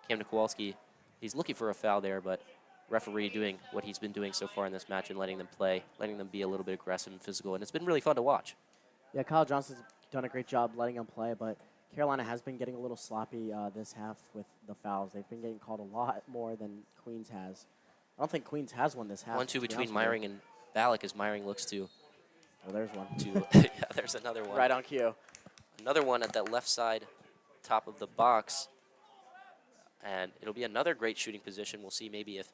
Cam Kowalski. He's looking for a foul there, but referee doing what he's been doing so far in this match and letting them play, letting them be a little bit aggressive and physical, and it's been really fun to watch. Yeah, Kyle Johnson's done a great job letting them play, but Carolina has been getting a little sloppy this half with the fouls. They've been getting called a lot more than Queens has. I don't think Queens has one this half. 1-2 between Meyering and Ballack as Meyering looks to. Oh, there's one. Yeah, there's another one. Right on cue. Another one at that left side, top of the box. And it'll be another great shooting position. We'll see maybe if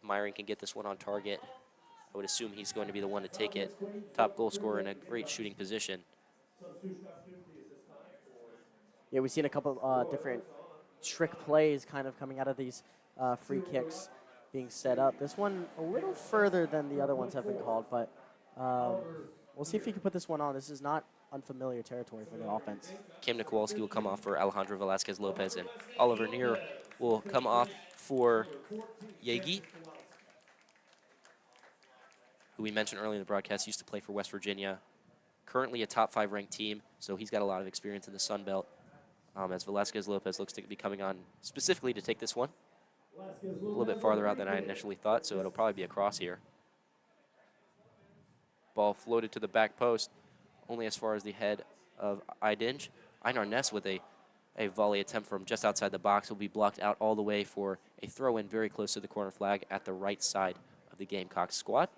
Meyering can get this one on target. I would assume he's going to be the one to take it. Top goal scorer in a great shooting position. Yeah, we've seen a couple different trick plays kind of coming out of these free kicks being set up. This one a little further than the other ones have been called, but we'll see if he can put this one on. This is not unfamiliar territory for the offense. Cam Kowalski will come off for Alejandro Velasquez Lopez, and Oliver Neer will come off for Yegi, who we mentioned earlier in the broadcast, used to play for West Virginia. Currently a top 5 ranked team, so he's got a lot of experience in the Sun Belt. As Velasquez Lopez looks to be coming on specifically to take this one. A little bit farther out than I initially thought, so it'll probably be a cross here. Ball floated to the back post, only as far as the head of Idinj. Einar Ness with a volley attempt from just outside the box will be blocked out all the way for a throw-in very close to the corner flag at the right side of the Gamecock squad.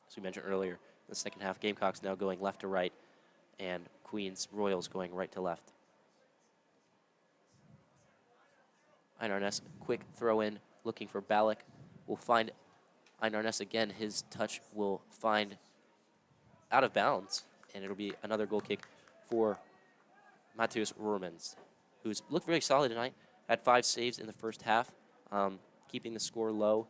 As we mentioned earlier, the second half, Gamecocks now going left to right, and Queens Royals going right to left. Einar Ness, quick throw in, looking for Ballack. Will find Einar Ness again. His touch will find out of bounds, and it'll be another goal kick for Matthias Roermans, who's looked very solid tonight. Had 5 saves in the first half, keeping the score low.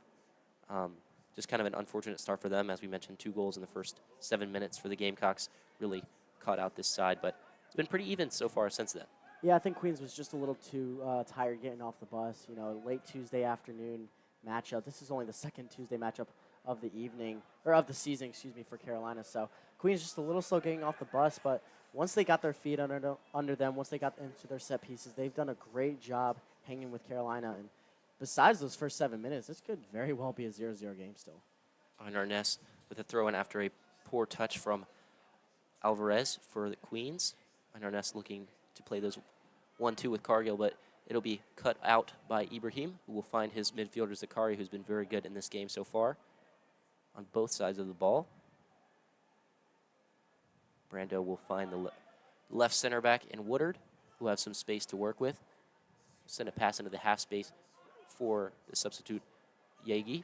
Just kind of an unfortunate start for them. As we mentioned, 2 goals in the first 7 minutes for the Gamecocks. Really caught out this side, but it's been pretty even so far since then. Yeah, I think Queens was just a little too tired getting off the bus. You know, late Tuesday afternoon matchup. This is only the second Tuesday matchup of the evening, or of the season, excuse me, for Carolina. So Queens just a little slow getting off the bus, but once they got their feet under them, once they got into their set pieces, they've done a great job hanging with Carolina. And besides those first 7 minutes, this could very well be a 0-0 game still. Einar Ness with a throw in after a poor touch from Alvarez for the Queens. Einar Ness looking to play those 1-2 with Cargill, but it'll be cut out by Ibrahim, who will find his midfielder Zakari, who's been very good in this game so far on both sides of the ball. Brando will find the left center back in Woodard, who have some space to work with. Send a pass into the half space for the substitute Yegi.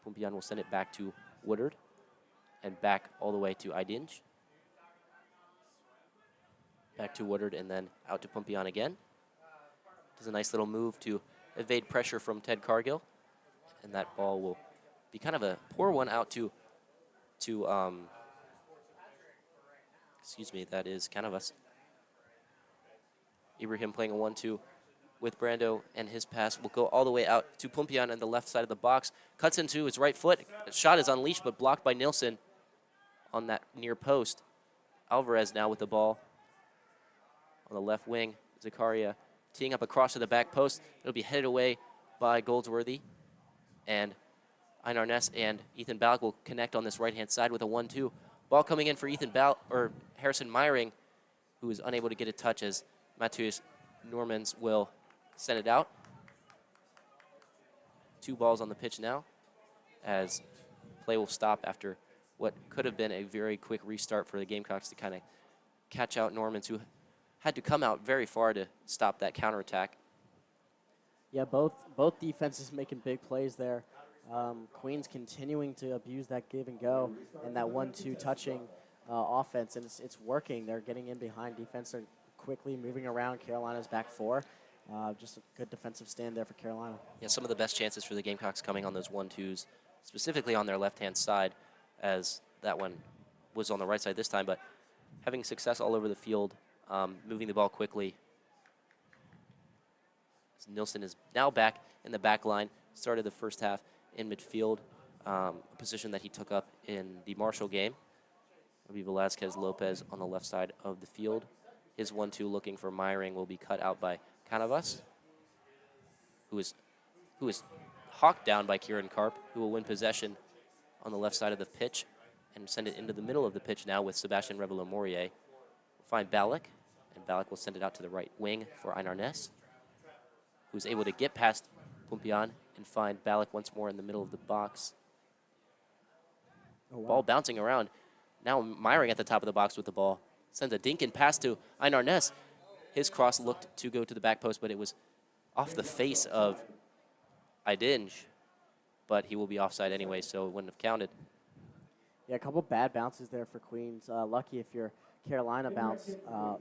Pumpian will send it back to Woodard and back all the way to Idinj. Back to Woodard and then out to Pumpian again. Does a nice little move to evade pressure from Ted Cargill. And that ball will be kind of a poor one out to excuse me, that is Canavas. Ibrahim playing a 1-2 with Brando, and his pass will go all the way out to Pumpian on the left side of the box. Cuts into his right foot. The shot is unleashed, but blocked by Nilsson on that near post. Alvarez now with the ball on the left wing. Zakaria teeing up across to the back post. It'll be headed away by Goldsworthy. And Einar Ness and Ethan Ballack will connect on this right-hand side with a 1-2. Ball coming in for Harrison Meyering, who is unable to get a touch as Matthias Normans will send it out. 2 balls on the pitch now as play will stop after what could have been a very quick restart for the Gamecocks to kind of catch out Normans, who had to come out very far to stop that counterattack. Yeah, both defenses making big plays there. Queens continuing to abuse that give and go and that 1-2 touching offense, and it's working. They're getting in behind defense. They're quickly moving around Carolina's back four. Just a good defensive stand there for Carolina. Yeah, some of the best chances for the Gamecocks coming on those 1-2s, specifically on their left-hand side, as that one was on the right side this time, but having success all over the field, moving the ball quickly. Nilsson is now back in the back line, started the first half in midfield, a position that he took up in the Marshall game. It'll be Velasquez Lopez on the left side of the field. His 1-2 looking for Myring will be cut out by Canavas, who is hawked down by Kieran Karp, who will win possession on the left side of the pitch and send it into the middle of the pitch now with Sebastian Revelo-Maurier. We'll find Ballack, and Ballack will send it out to the right wing for Einar Ness, who's able to get past Pumpian and find Ballack once more in the middle of the box. Oh, wow. Ball bouncing around. Now Myring at the top of the box with the ball. Sends a dinking pass to Einar Ness. His cross looked to go to the back post, but it was off the face of Idinge. But he will be offside anyway, so it wouldn't have counted. Yeah, a couple bad bounces there for Queens. Lucky if you're Carolina bounce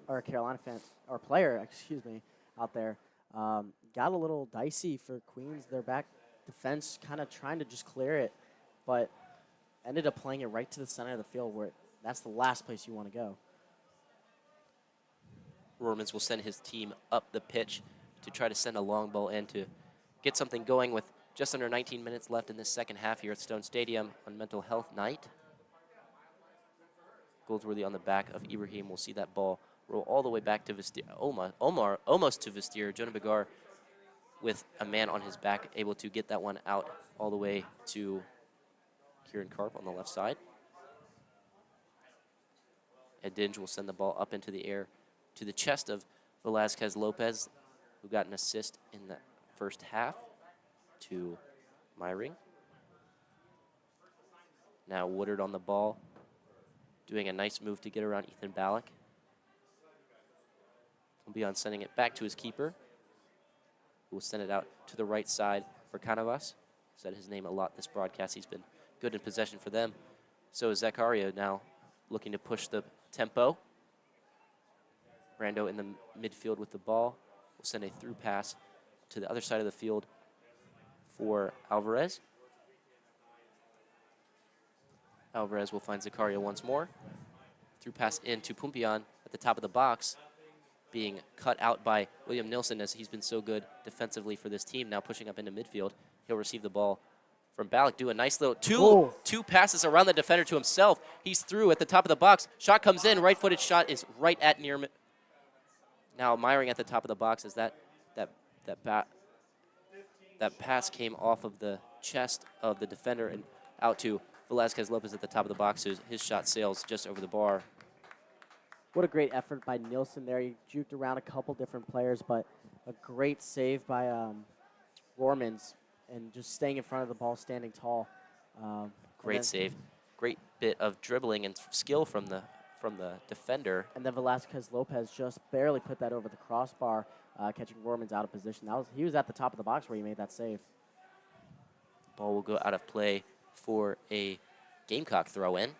or a Carolina fan or player, excuse me, out there. Got a little dicey for Queens. Their back defense kind of trying to just clear it, but ended up playing it right to the center of the field where that's the last place you want to go. Rohrmans will send his team up the pitch to try to send a long ball in to get something going with just under 19 minutes left in this second half here at Stone Stadium on Mental Health Night. Goldsworthy on the back of Ibrahim will see that ball roll all the way back to Vestir. Omar almost to Vestir. Jonah Begar with a man on his back, able to get that one out all the way to Kieran Karp on the left side. Idinge will send the ball up into the air to the chest of Velasquez Lopez, who got an assist in the first half, to Myring. Now Woodard on the ball, doing a nice move to get around Ethan Ballack. He'll be on sending it back to his keeper, who will send it out to the right side for Canavas. Said his name a lot this broadcast. He's been good in possession for them. So is Zaccaria now looking to push the tempo. Brando in the midfield with the ball. Will send a through pass to the other side of the field for Alvarez. Alvarez will find Zaccaria once more. Through pass into Pumpian at the top of the box, being cut out by William Nilsson, as he's been so good defensively for this team, now pushing up into midfield. He'll receive the ball from Ballack, do a nice little two passes around the defender to himself. He's through at the top of the box. Shot comes in, right-footed shot is right at near. Now Myring at the top of the box as that pass came off of the chest of the defender and out to Velasquez Lopez at the top of the box. His shot sails just over the bar. What a great effort by Nilsson there. He juked around a couple different players, but a great save by Rohrmans and just staying in front of the ball, standing tall. Great save. Great bit of dribbling and skill from the defender. And then Velasquez Lopez just barely put that over the crossbar, catching Rohrmans out of position. He was at the top of the box where he made that save. Ball will go out of play for a Gamecock throw-in.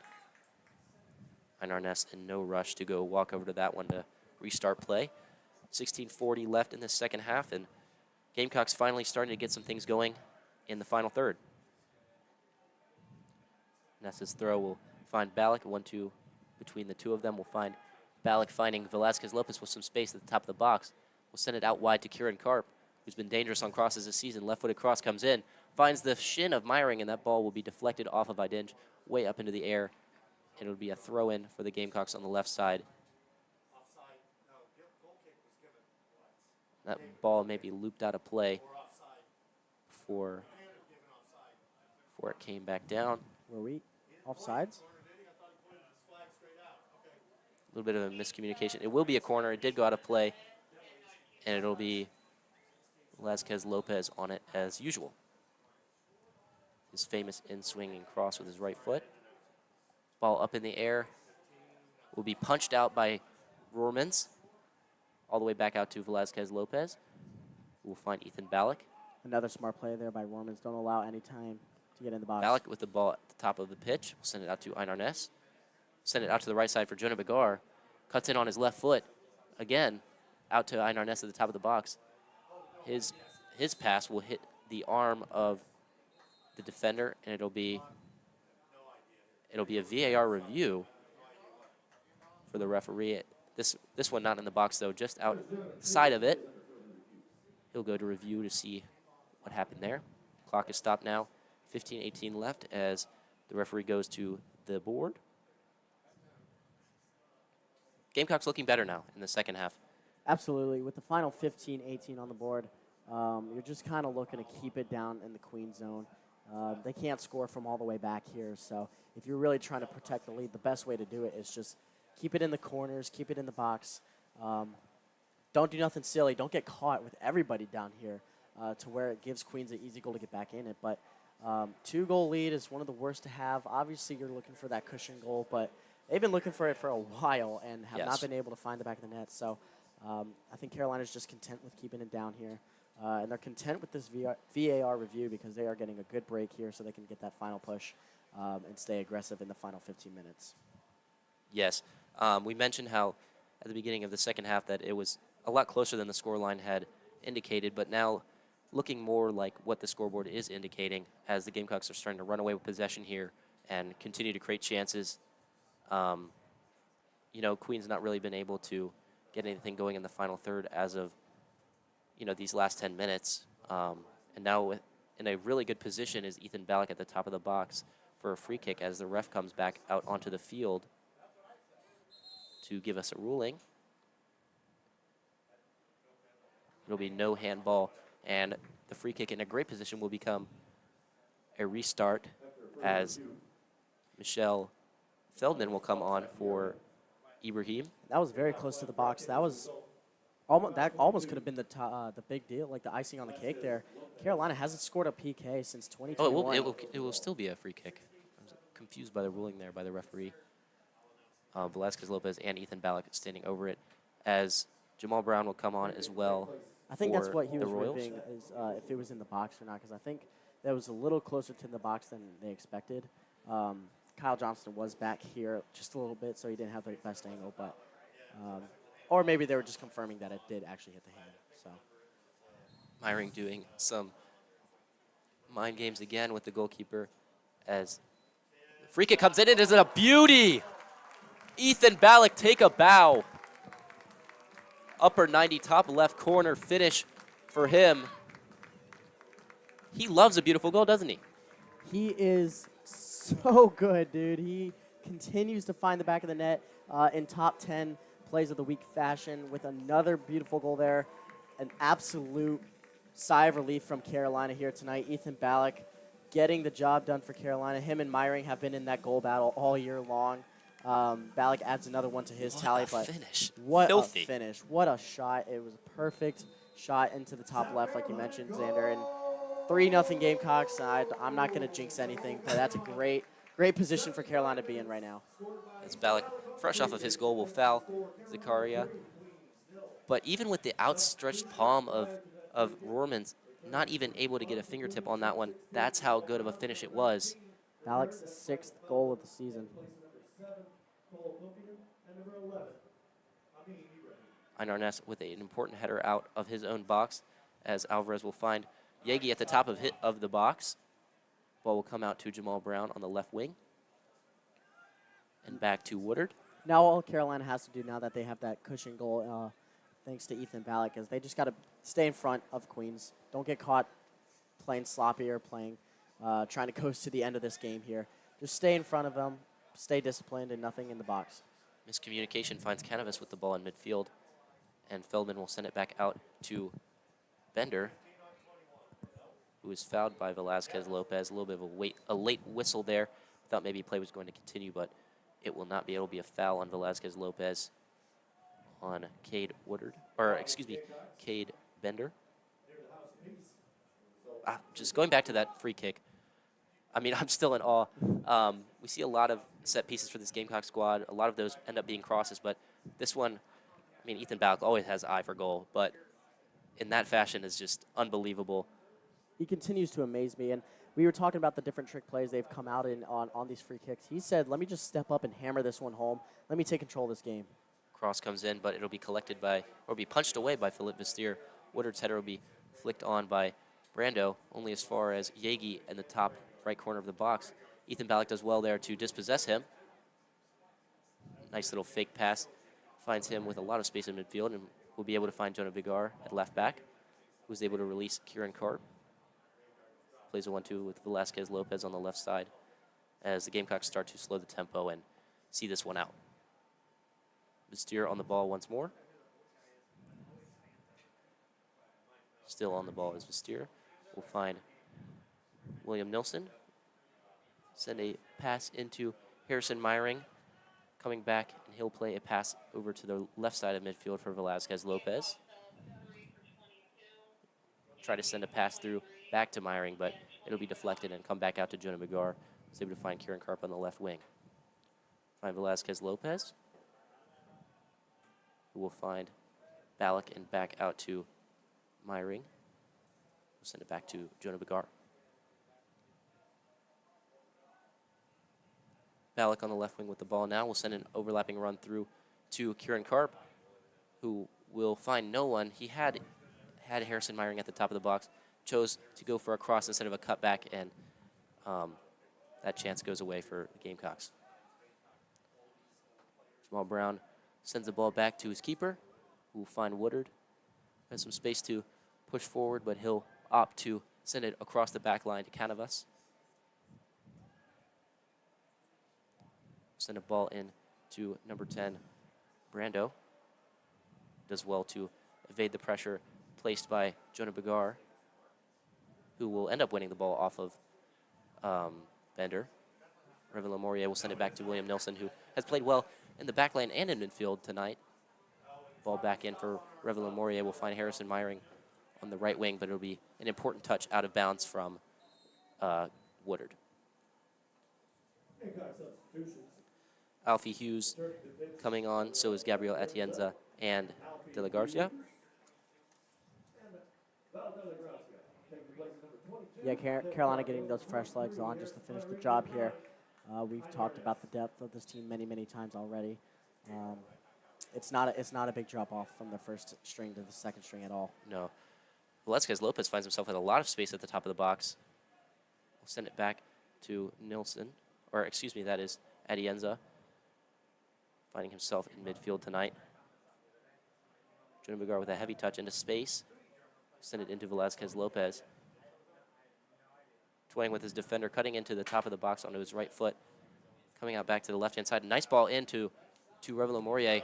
Einar Ness in no rush to go walk over to that one to restart play. 16:40 left in the second half, and Gamecocks finally starting to get some things going in the final third. Ness's throw will find Ballack. 1-2 between the two of them. Will find Ballack finding Velasquez Lopez with some space at the top of the box. Will send it out wide to Kieran Karp, who's been dangerous on crosses this season. Left-footed cross comes in, finds the shin of Myring, and that ball will be deflected off of Idinge way up into the air. It'll be a throw-in for the Gamecocks on the left side. That ball may be looped out of play before it came back down. Were we offsides? A little bit of a miscommunication. It will be a corner. It did go out of play, and it'll be Velasquez Lopez on it as usual. His famous in-swinging cross with his right foot. Ball up in the air. Will be punched out by Rohrmans. all the way back out to Velazquez Lopez. We'll find Ethan Ballack. Another smart play there by Romans. Don't allow any time to get in the box. Ballack with the ball at the top of the pitch. We'll send it out to Einar Ness. Send it out to the right side for Jonah Begar. Cuts in on his left foot. Again, out to Einar Ness at the top of the box. His pass will hit the arm of the defender, and it'll be a VAR review for the referee. This one not in the box, though, just outside of it. He'll go to review to see what happened there. Clock is stopped now. 15:18 left as the referee goes to the board. Gamecocks looking better now in the second half. Absolutely. With the final 15-18 on the board, you're just kind of looking to keep it down in the queen zone. They can't score from all the way back here, so if you're really trying to protect the lead, the best way to do it is just keep it in the corners, keep it in the box. Don't do nothing silly. Don't get caught with everybody down here to where it gives Queens an easy goal to get back in it. But 2-goal lead is one of the worst to have. Obviously, you're looking for that cushion goal, but they've been looking for it for a while and have not been able to find the back of the net. So I think Carolina's just content with keeping it down here. And they're content with this VAR review because they are getting a good break here so they can get that final push and stay aggressive in the final 15 minutes. Yes. We mentioned how at the beginning of the second half that it was a lot closer than the scoreline had indicated, but now looking more like what the scoreboard is indicating as the Gamecocks are starting to run away with possession here and continue to create chances. Queens not really been able to get anything going in the final third as of, these last 10 minutes. And now in a really good position is Ethan Ballack at the top of the box for a free kick as the ref comes back out onto the field to give us a ruling. It'll be no handball, and the free kick in a great position will become a restart as Michelle Feldman will come on for Ibrahim. That was very close to the box. That almost could have been the big deal, like the icing on the cake there. Carolina hasn't scored a PK since 2021. Oh, it will still be a free kick. I was confused by the ruling there by the referee. Velazquez Lopez and Ethan Ballack standing over it as Jamal Brown will come on as well. I think that's what he was Royals. reviewing, is if it was in the box or not, because I think that was a little closer to the box than they expected. Kyle Johnston was back here just a little bit, so he didn't have the best angle, but or maybe they were just confirming that it did actually hit the hand. So Myring doing some mind games again with the goalkeeper as the free kick comes in. It is a beauty. Ethan Ballack, take a bow. Upper 90, top left corner finish for him. He loves a beautiful goal, doesn't he? he is so good, dude. He continues to find the back of the net in top 10 plays of the week fashion with another beautiful goal there. An absolute sigh of relief from Carolina here tonight. Ethan Ballack getting the job done for Carolina. Him and Myring have been in that goal battle all year long. Ballack adds another one to his tally. What a but finish. What Filthy. a finish. What a shot. It was a perfect shot into the top left, like you mentioned, Zander. And 3-0 Gamecocks. I'm not going to jinx anything, but that's a great position for Carolina to be in right now. As Ballack, fresh off of his goal, will foul Zakaria. But even with the outstretched palm of Rohrmans, not even able to get a fingertip on that one, that's how good of a finish it was. Ballack's 6th goal of the season. Einar Ness with an important header out of his own box, as Alvarez will find Yegi at the top of the box. Ball will come out to Jamal Brown on the left wing. And back to Woodard. Now all Carolina has to do now that they have that cushion goal, thanks to Ethan Ballack, is they just got to stay in front of Queens. Don't get caught playing sloppy or trying to coast to the end of this game here. Just stay in front of them, stay disciplined, and nothing in the box. Miscommunication finds Canavis with the ball in midfield, and Feldman will send it back out to Bender, who is fouled by Velazquez Lopez. A little bit of a late whistle there. Thought maybe play was going to continue, but it will not be. It will be a foul on Velazquez Lopez on Cade Bender. Just going back to that free kick, I mean, I'm still in awe. We see a lot of set pieces for this Gamecock squad. A lot of those end up being crosses, but this one, I mean, Ethan Balak always has eye for goal, but in that fashion is just unbelievable. He continues to amaze me. And we were talking about the different trick plays they've come out in on these free kicks. He said, let me just step up and hammer this one home. Let me take control of this game. Cross comes in, but it'll be collected by, or be punched away by Philippe Vistier. Woodard's header will be flicked on by Brando, only as far as Yegi in the top right corner of the box. Ethan Balak does well there to dispossess him. Nice little fake pass. Finds him with a lot of space in midfield, and will be able to find Jonah Bigar at left back, who's able to release Kieran Karp. Plays a 1-2 with Velasquez Lopez on the left side as the Gamecocks start to slow the tempo and see this one out. Vistier on the ball once more. Still on the ball is Vistier. We'll find William Nilsson. Send a pass into Harrison Meyering. Coming back, and he'll play a pass over to the left side of midfield for Velasquez Lopez. Try to send a pass through back to Meyering, but it'll be deflected and come back out to Jonah Bigar. He's able to find Kieran Karp on the left wing. Find Velasquez Lopez, who will find Balak and back out to Meyering. We'll send it back to Jonah Bigar. Balak on the left wing with the ball now. We'll send an overlapping run through to Kieran Karp, who will find no one. He had Harrison Meyering at the top of the box, chose to go for a cross instead of a cutback, and that chance goes away for the Gamecocks. Jamal Brown sends the ball back to his keeper, who will find Woodard. Has some space to push forward, but he'll opt to send it across the back line to Canavas. Send a ball in to number 10, Brando. Does well to evade the pressure placed by Jonah Bigar, who will end up winning the ball off of Bender. Revan Lamorier will send it back to William Nilsson, who has played well in the back lane and in midfield tonight. Ball back in for Revan Lamorier. Will find Harrison Meyering on the right wing, but it'll be an important touch out of bounds from Woodard. Alfie Hughes coming on, so is Gabriel Atienza and De La Garcia. Yeah, Carolina getting those fresh legs on just to finish the job here. We've talked about the depth of this team many, many times already. It's not a big drop off from the first string to the second string at all. No. Velasquez Lopez finds himself with a lot of space at the top of the box. We'll send it back to Nilsson, or excuse me, that is Atienza, finding himself in midfield tonight. Jonah Bigar with a heavy touch into space. Send it into Velasquez Lopez. Toying with his defender, cutting into the top of the box onto his right foot. Coming out back to the left-hand side. Nice ball into Revan Lamorier.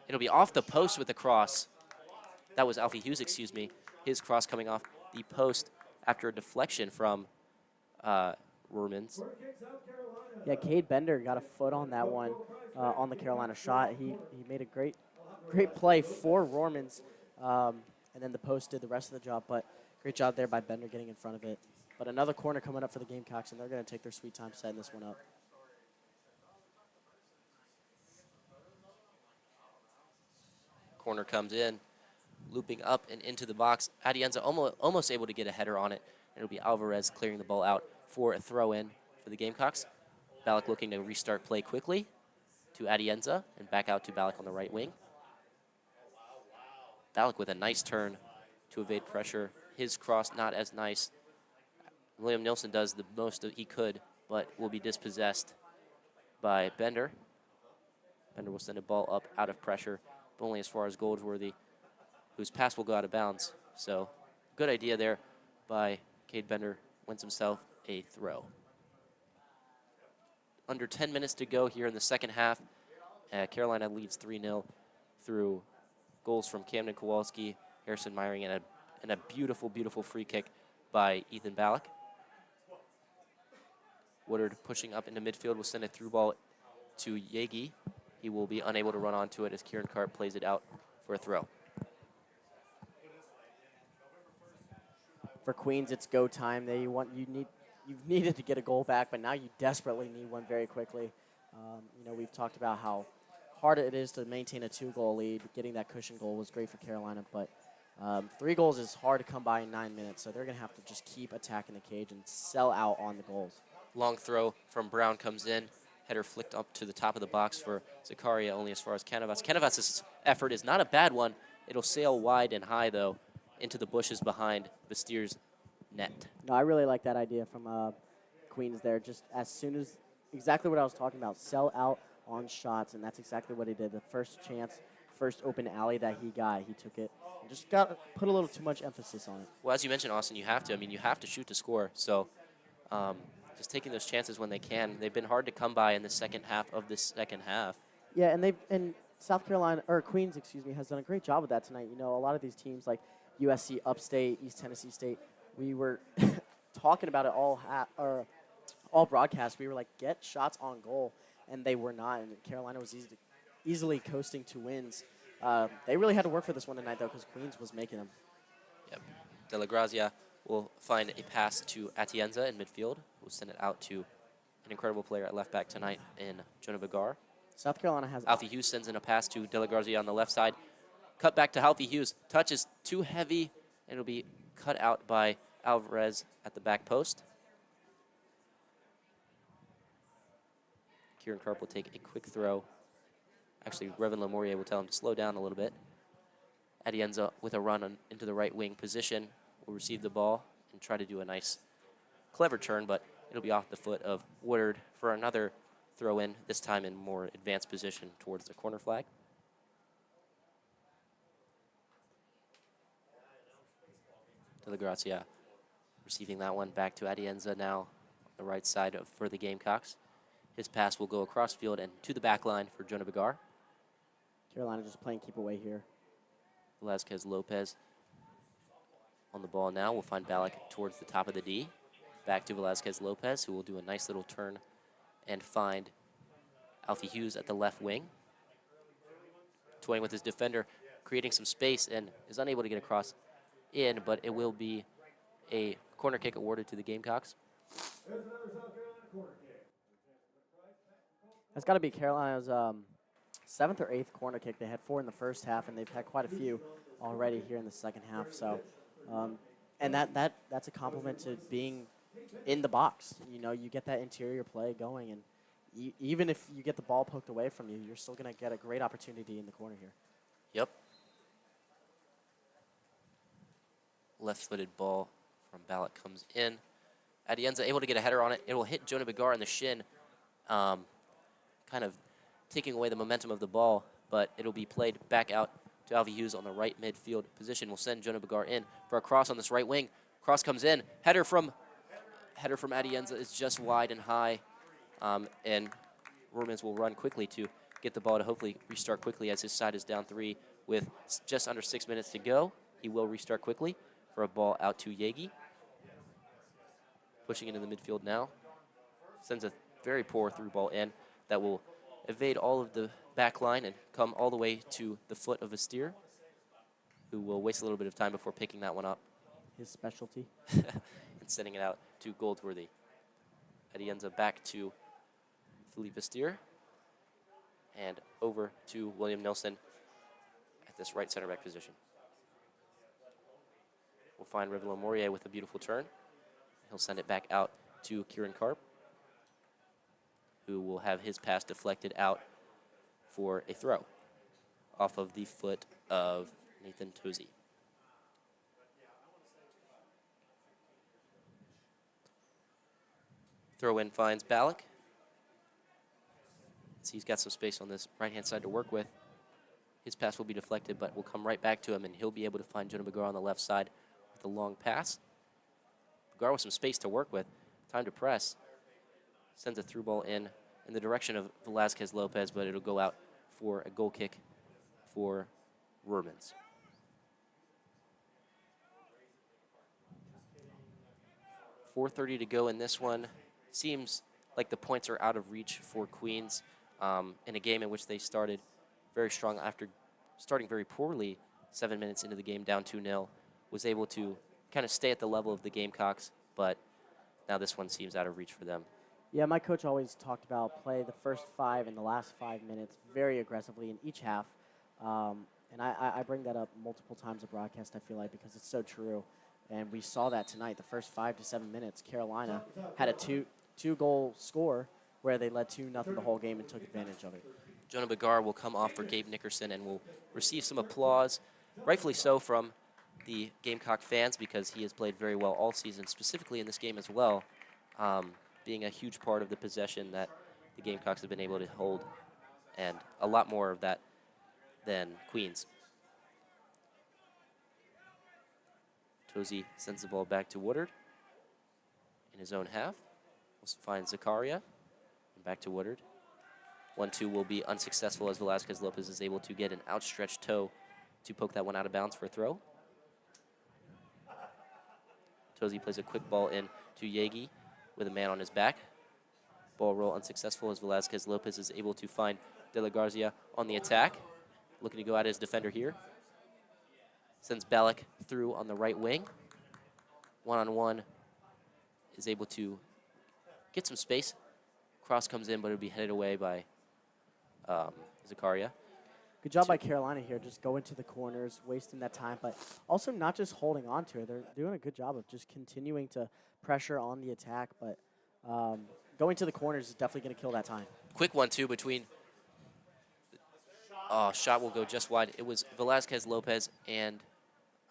It'll be off the post with the cross. That was Alfie Hughes, excuse me. His cross coming off the post after a deflection from Roermans. Yeah, Cade Bender got a foot on that one on the Carolina shot. He made a great play for Roermans, and then the post did the rest of the job. But great job there by Bender getting in front of it. But another corner coming up for the Gamecocks, and they're going to take their sweet time setting this one up. Corner comes in, looping up and into the box. Atienza almost able to get a header on it. And it'll be Alvarez clearing the ball out for a throw-in for the Gamecocks. Balak looking to restart play quickly to Atienza and back out to Balak on the right wing. Balak with a nice turn to evade pressure. His cross not as nice. William Nilsson does the most that he could, but will be dispossessed by Bender. Bender will send a ball up out of pressure, but only as far as Goldsworthy, whose pass will go out of bounds. So good idea there by Cade Bender. Wins himself a throw. Under 10 minutes to go here in the second half. Carolina leads 3-0 through goals from Camden Kowalski, Harrison Meyering, and a beautiful, beautiful free kick by Ethan Balak. Woodard pushing up into midfield will send a through ball to Yegi. He will be unable to run onto it as Kieran Karp plays it out for a throw. For Queens, it's go time. You've needed to get a goal back, but now you desperately need one very quickly. We've talked about how hard it is to maintain a 2-goal lead. Getting that cushion goal was great for Carolina, but 3 goals is hard to come by in 9 minutes, so they're going to have to just keep attacking the cage and sell out on the goals. Long throw from Brown comes in. Header flicked up to the top of the box for Zakaria, only as far as Canavas. Canavas' effort is not a bad one. It'll sail wide and high, though, into the bushes behind Vestier's net. No, I really like that idea from Queens there. Just as soon as, exactly what I was talking about, sell out on shots, and that's exactly what he did. The first chance, first open alley that he got, he took it. And just put a little too much emphasis on it. Well, as you mentioned, Austin, you have to. I mean, you have to shoot to score. So just taking those chances when they can. They've been hard to come by in the second half of this second half. Yeah, and South Carolina, or Queens, excuse me, has done a great job of that tonight. You know, a lot of these teams like USC, Upstate, East Tennessee State, we were talking about it all broadcast. We were like, get shots on goal, and they were not. And Carolina was easily coasting to wins. They really had to work for this one tonight, though, because Queens was making them. Yep. De La Grazia will find a pass to Atienza in midfield. We'll send it out to an incredible player at left back tonight in Jonah Vigar. South Carolina has... Alfie Hughes sends in a pass to De La Grazia on the left side. Cut back to Alfie Hughes. Touch is too heavy, and it'll be cut out by Alvarez at the back post. Kieran Karp will take a quick throw. Actually, Revan Lamorier will tell him to slow down a little bit. Atienza with a run into the right wing position will receive the ball and try to do a nice, clever turn, but it'll be off the foot of Woodard for another throw in, this time in more advanced position towards the corner flag. De La Grazia receiving that one back to Atienza now on the right side for the Gamecocks. His pass will go across field and to the back line for Jonah Vigar. Carolina just playing keep away here. Velazquez Lopez on the ball now. We'll find Ballack towards the top of the D. Back to Velazquez Lopez, who will do a nice little turn and find Alfie Hughes at the left wing. Toying with his defender, creating some space, and is unable to get across in, but it will be a corner kick awarded to the Gamecocks. That's got to be Carolina's 7th or 8th corner kick. They had 4 in the first half, and they've had quite a few already here in the second half. So, and that's a compliment to being in the box. You know, you get that interior play going, and even if you get the ball poked away from you, you're still going to get a great opportunity in the corner here. Yep. Left-footed ball from Ballack comes in. Atienza able to get a header on it. It will hit Jonah Vigar in the shin, kind of taking away the momentum of the ball, but it'll be played back out to Alfie Hughes on the right midfield position. We'll send Jonah Vigar in for a cross on this right wing. Cross comes in. Header from Atienza is just wide and high, and Romans will run quickly to get the ball to hopefully restart quickly as his side is down 3 with just under 6 minutes to go. He will restart quickly for a ball out to Yegi. Pushing into the midfield now. Sends a very poor through ball in that will evade all of the back line and come all the way to the foot of Vestier, who will waste a little bit of time before picking that one up. His specialty. And sending it out to Goldsworthy. Atienza back to Philippe Vestier. And over to William Nilsson at this right center back position. We'll find Revan Lamorier with a beautiful turn. He'll send it back out to Kieran Karp, who will have his pass deflected out for a throw off of the foot of Nathan Tozy. Throw in finds Ballack. So he's got some space on this right-hand side to work with. His pass will be deflected, but will come right back to him, and he'll be able to find Jonah Vigar on the left side with a long pass. Vigar with some space to work with. Time to press. Sends a through ball in the direction of Velazquez Lopez, but it'll go out for a goal kick for Romans. .430 to go in this one. Seems like the points are out of reach for Queens in a game in which they started very strong after starting very poorly 7 minutes into the game, down 2-0. Was able to kind of stay at the level of the Gamecocks, but now this one seems out of reach for them. Yeah, my coach always talked about play the first 5 and the last 5 minutes very aggressively in each half. And I bring that up multiple times a broadcast, I feel like, because it's so true. And we saw that tonight. The first 5 to 7 minutes, Carolina had a two-goal score where they led 2-0 the whole game and took advantage of it. Jonah Begar will come off for Gabe Nickerson and will receive some applause, rightfully so, from the Gamecock fans because he has played very well all season, specifically in this game as well, being a huge part of the possession that the Gamecocks have been able to hold, and a lot more of that than Queens. Tozy sends the ball back to Woodard in his own half. We'll find Zakaria and back to Woodard. 1-2 will be unsuccessful as Velasquez Lopez is able to get an outstretched toe to poke that one out of bounds for a throw. Tozy plays a quick ball in to Yegi with a man on his back. Ball roll unsuccessful as Velasquez Lopez is able to find De La Garcia on the attack. Looking to go at his defender here. Sends Ballack through on the right wing. One-on-one is able to get some space. Cross comes in, but it'll be headed away by Zakaria. Good job by Carolina here, just going to the corners, wasting that time, but also not just holding on to it. They're doing a good job of just continuing to pressure on the attack, but going to the corners is definitely going to kill that time. Quick 1-2 between. Shot will go just wide. It was Velasquez Lopez, and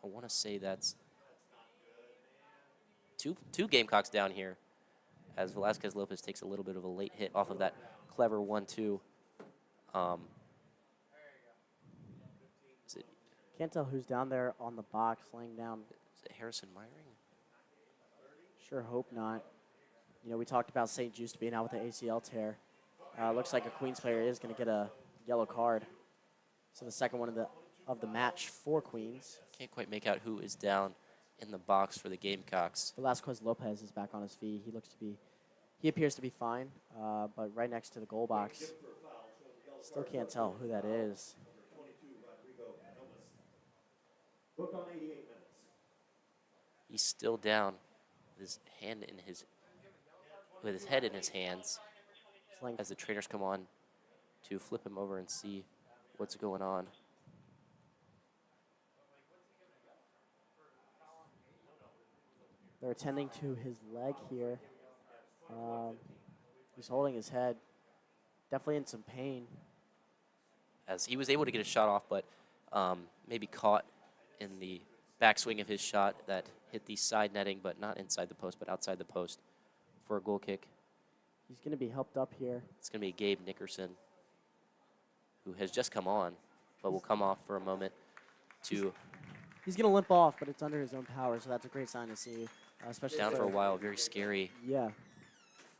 I want to say that's two Gamecocks down here, as Velasquez Lopez takes a little bit of a late hit off of that clever 1-2. Can't tell who's down there on the box laying down. Is it Harrison Myring? Sure hope not. You know, we talked about St. Just being out with the ACL tear. Looks like a Queens player is going to get a yellow card. So the second one of the match for Queens. Can't quite make out who is down in the box for the Gamecocks. Velasquez Lopez is back on his feet. He appears to be fine, but right next to the goal box. Still can't tell who that is. He's still down with his head in his hands as the trainers come on to flip him over and see what's going on. They're attending to his leg here. He's holding his head. Definitely in some pain. As he was able to get a shot off, but maybe caught in the backswing of his shot that hit the side netting, but not inside the post, but outside the post for a goal kick. He's going to be helped up here. It's going to be Gabe Nickerson, who has just come on, but will come off for a moment to... He's going to limp off, but it's under his own power, so that's a great sign to see, especially down for a while. Very scary. Yeah.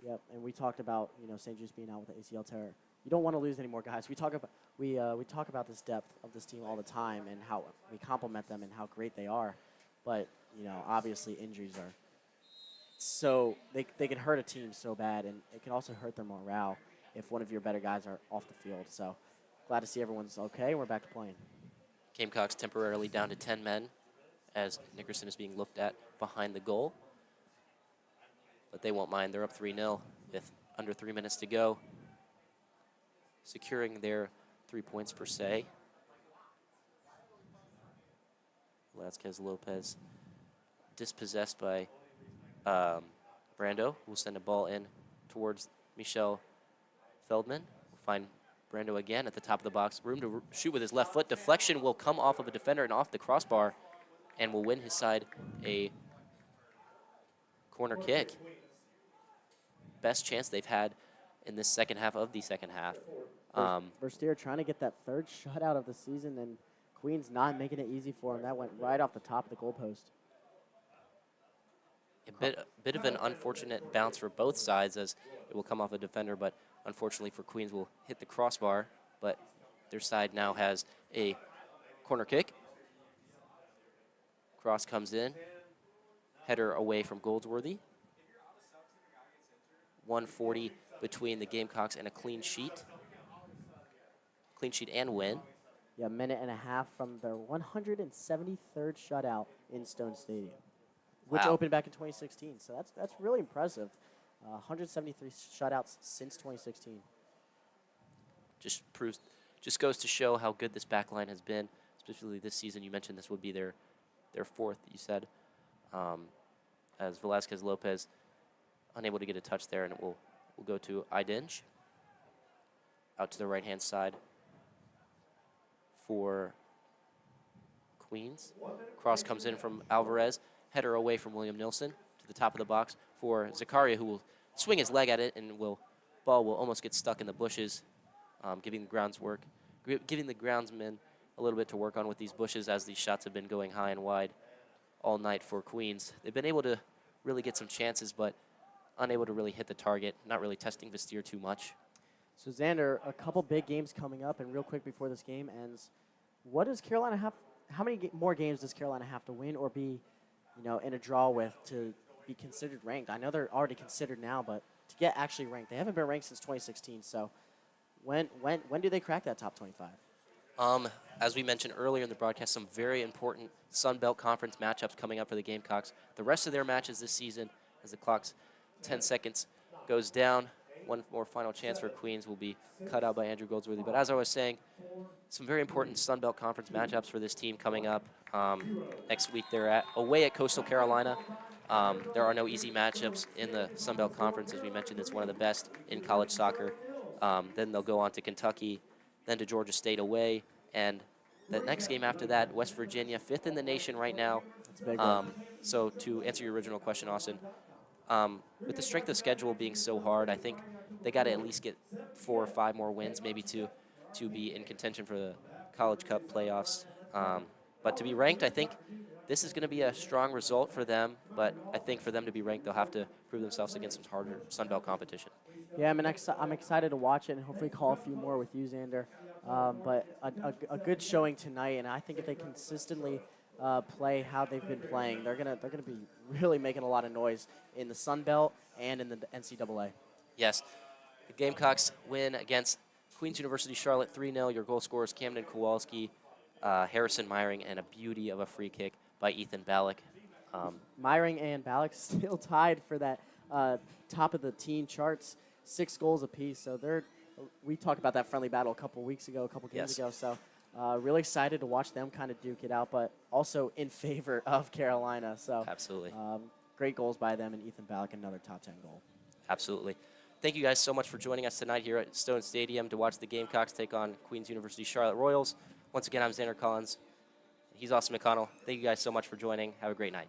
Yep, and we talked about, St. Just being out with the ACL tear. You don't want to lose any more guys. We talk about this depth of this team all the time and how we compliment them and how great they are. But, obviously injuries are so they can hurt a team so bad, and it can also hurt their morale if one of your better guys are off the field. So glad to see everyone's okay, and we're back to playing. Gamecocks temporarily down to 10 men as Nickerson is being looked at behind the goal. But they won't mind. They're up 3-0 with under 3 minutes to go, securing their 3 points per se. Velasquez Lopez dispossessed by Brando, who will send a ball in towards Michel Feldman. We'll find Brando again at the top of the box. Room to shoot with his left foot. Deflection will come off of a defender and off the crossbar and will win his side a corner kick. Best chance they've had in this second half of the second half. Versteer trying to get that third shutout of the season, and Queens not making it easy for him. That went right off the top of the goalpost. A bit of an unfortunate bounce for both sides as it will come off a defender, but unfortunately for Queens will hit the crossbar, but their side now has a corner kick. Cross comes in, header away from Goldsworthy. 140 between the Gamecocks and a clean sheet. Clean sheet and win. Yeah, a minute and a half from their 173rd shutout in Stone Stadium, which Wow. opened back in 2016. So that's really impressive. 173 shutouts since 2016. Just goes to show how good this back line has been, specifically this season. You mentioned this would be their fourth, you said, as Velasquez Lopez unable to get a touch there, and it will go to Idinge out to the right-hand side for Queens. Cross comes in from Alvarez, header away from William Nilsson to the top of the box for Zakaria, who will swing his leg at it, and ball will almost get stuck in the bushes, giving the groundsmen a little bit to work on with these bushes, as these shots have been going high and wide all night for Queens. They've been able to really get some chances, but unable to really hit the target, not really testing Vestier too much. So Zander, a couple big games coming up, and real quick before this game ends, what does Carolina have? How many more games does Carolina have to win or be, in a draw with to be considered ranked? I know they're already considered now, but to get actually ranked, they haven't been ranked since 2016. So when do they crack that top 25? As we mentioned earlier in the broadcast, some very important Sun Belt Conference matchups coming up for the Gamecocks. The rest of their matches this season, as the clock's 10 seconds goes down, one more final chance for Queens will be cut out by Andrew Goldsworthy. But as I was saying, some very important Sun Belt Conference matchups for this team coming up. Next week they're away at Coastal Carolina. There are no easy matchups in the Sun Belt Conference. As we mentioned, it's one of the best in college soccer. Then they'll go on to Kentucky, then to Georgia State away, and the next game after that, West Virginia, 5th in the nation right now. That's a big one. So to answer your original question, Austin, with the strength of schedule being so hard, I think they got to at least get 4 or 5 more wins, maybe to be in contention for the College Cup playoffs. But to be ranked, I think this is going to be a strong result for them. But I think for them to be ranked, they'll have to prove themselves against some harder Sun Belt competition. Yeah, I'm excited to watch it and hopefully call a few more with you, Zander. But a good showing tonight, and I think if they consistently play how they've been playing, they're gonna be really making a lot of noise in the Sun Belt and in the NCAA. Yes, the Gamecocks win against Queens University Charlotte 3-0. Your goal scorers Camden Kowalski, Harrison Myring, and a beauty of a free kick by Ethan Ballack. Myring and Ballack still tied for that top of the team charts, 6 goals apiece. So we talked about that friendly battle a couple games ago. So really excited to watch them kind of duke it out, but also in favor of Carolina. So absolutely. Great goals by them, and Ethan Ballack, another top 10 goal. Absolutely. Thank you guys so much for joining us tonight here at Stone Stadium to watch the Gamecocks take on Queens University Charlotte Royals. Once again, I'm Zander Collins. He's Austin McConnell. Thank you guys so much for joining. Have a great night.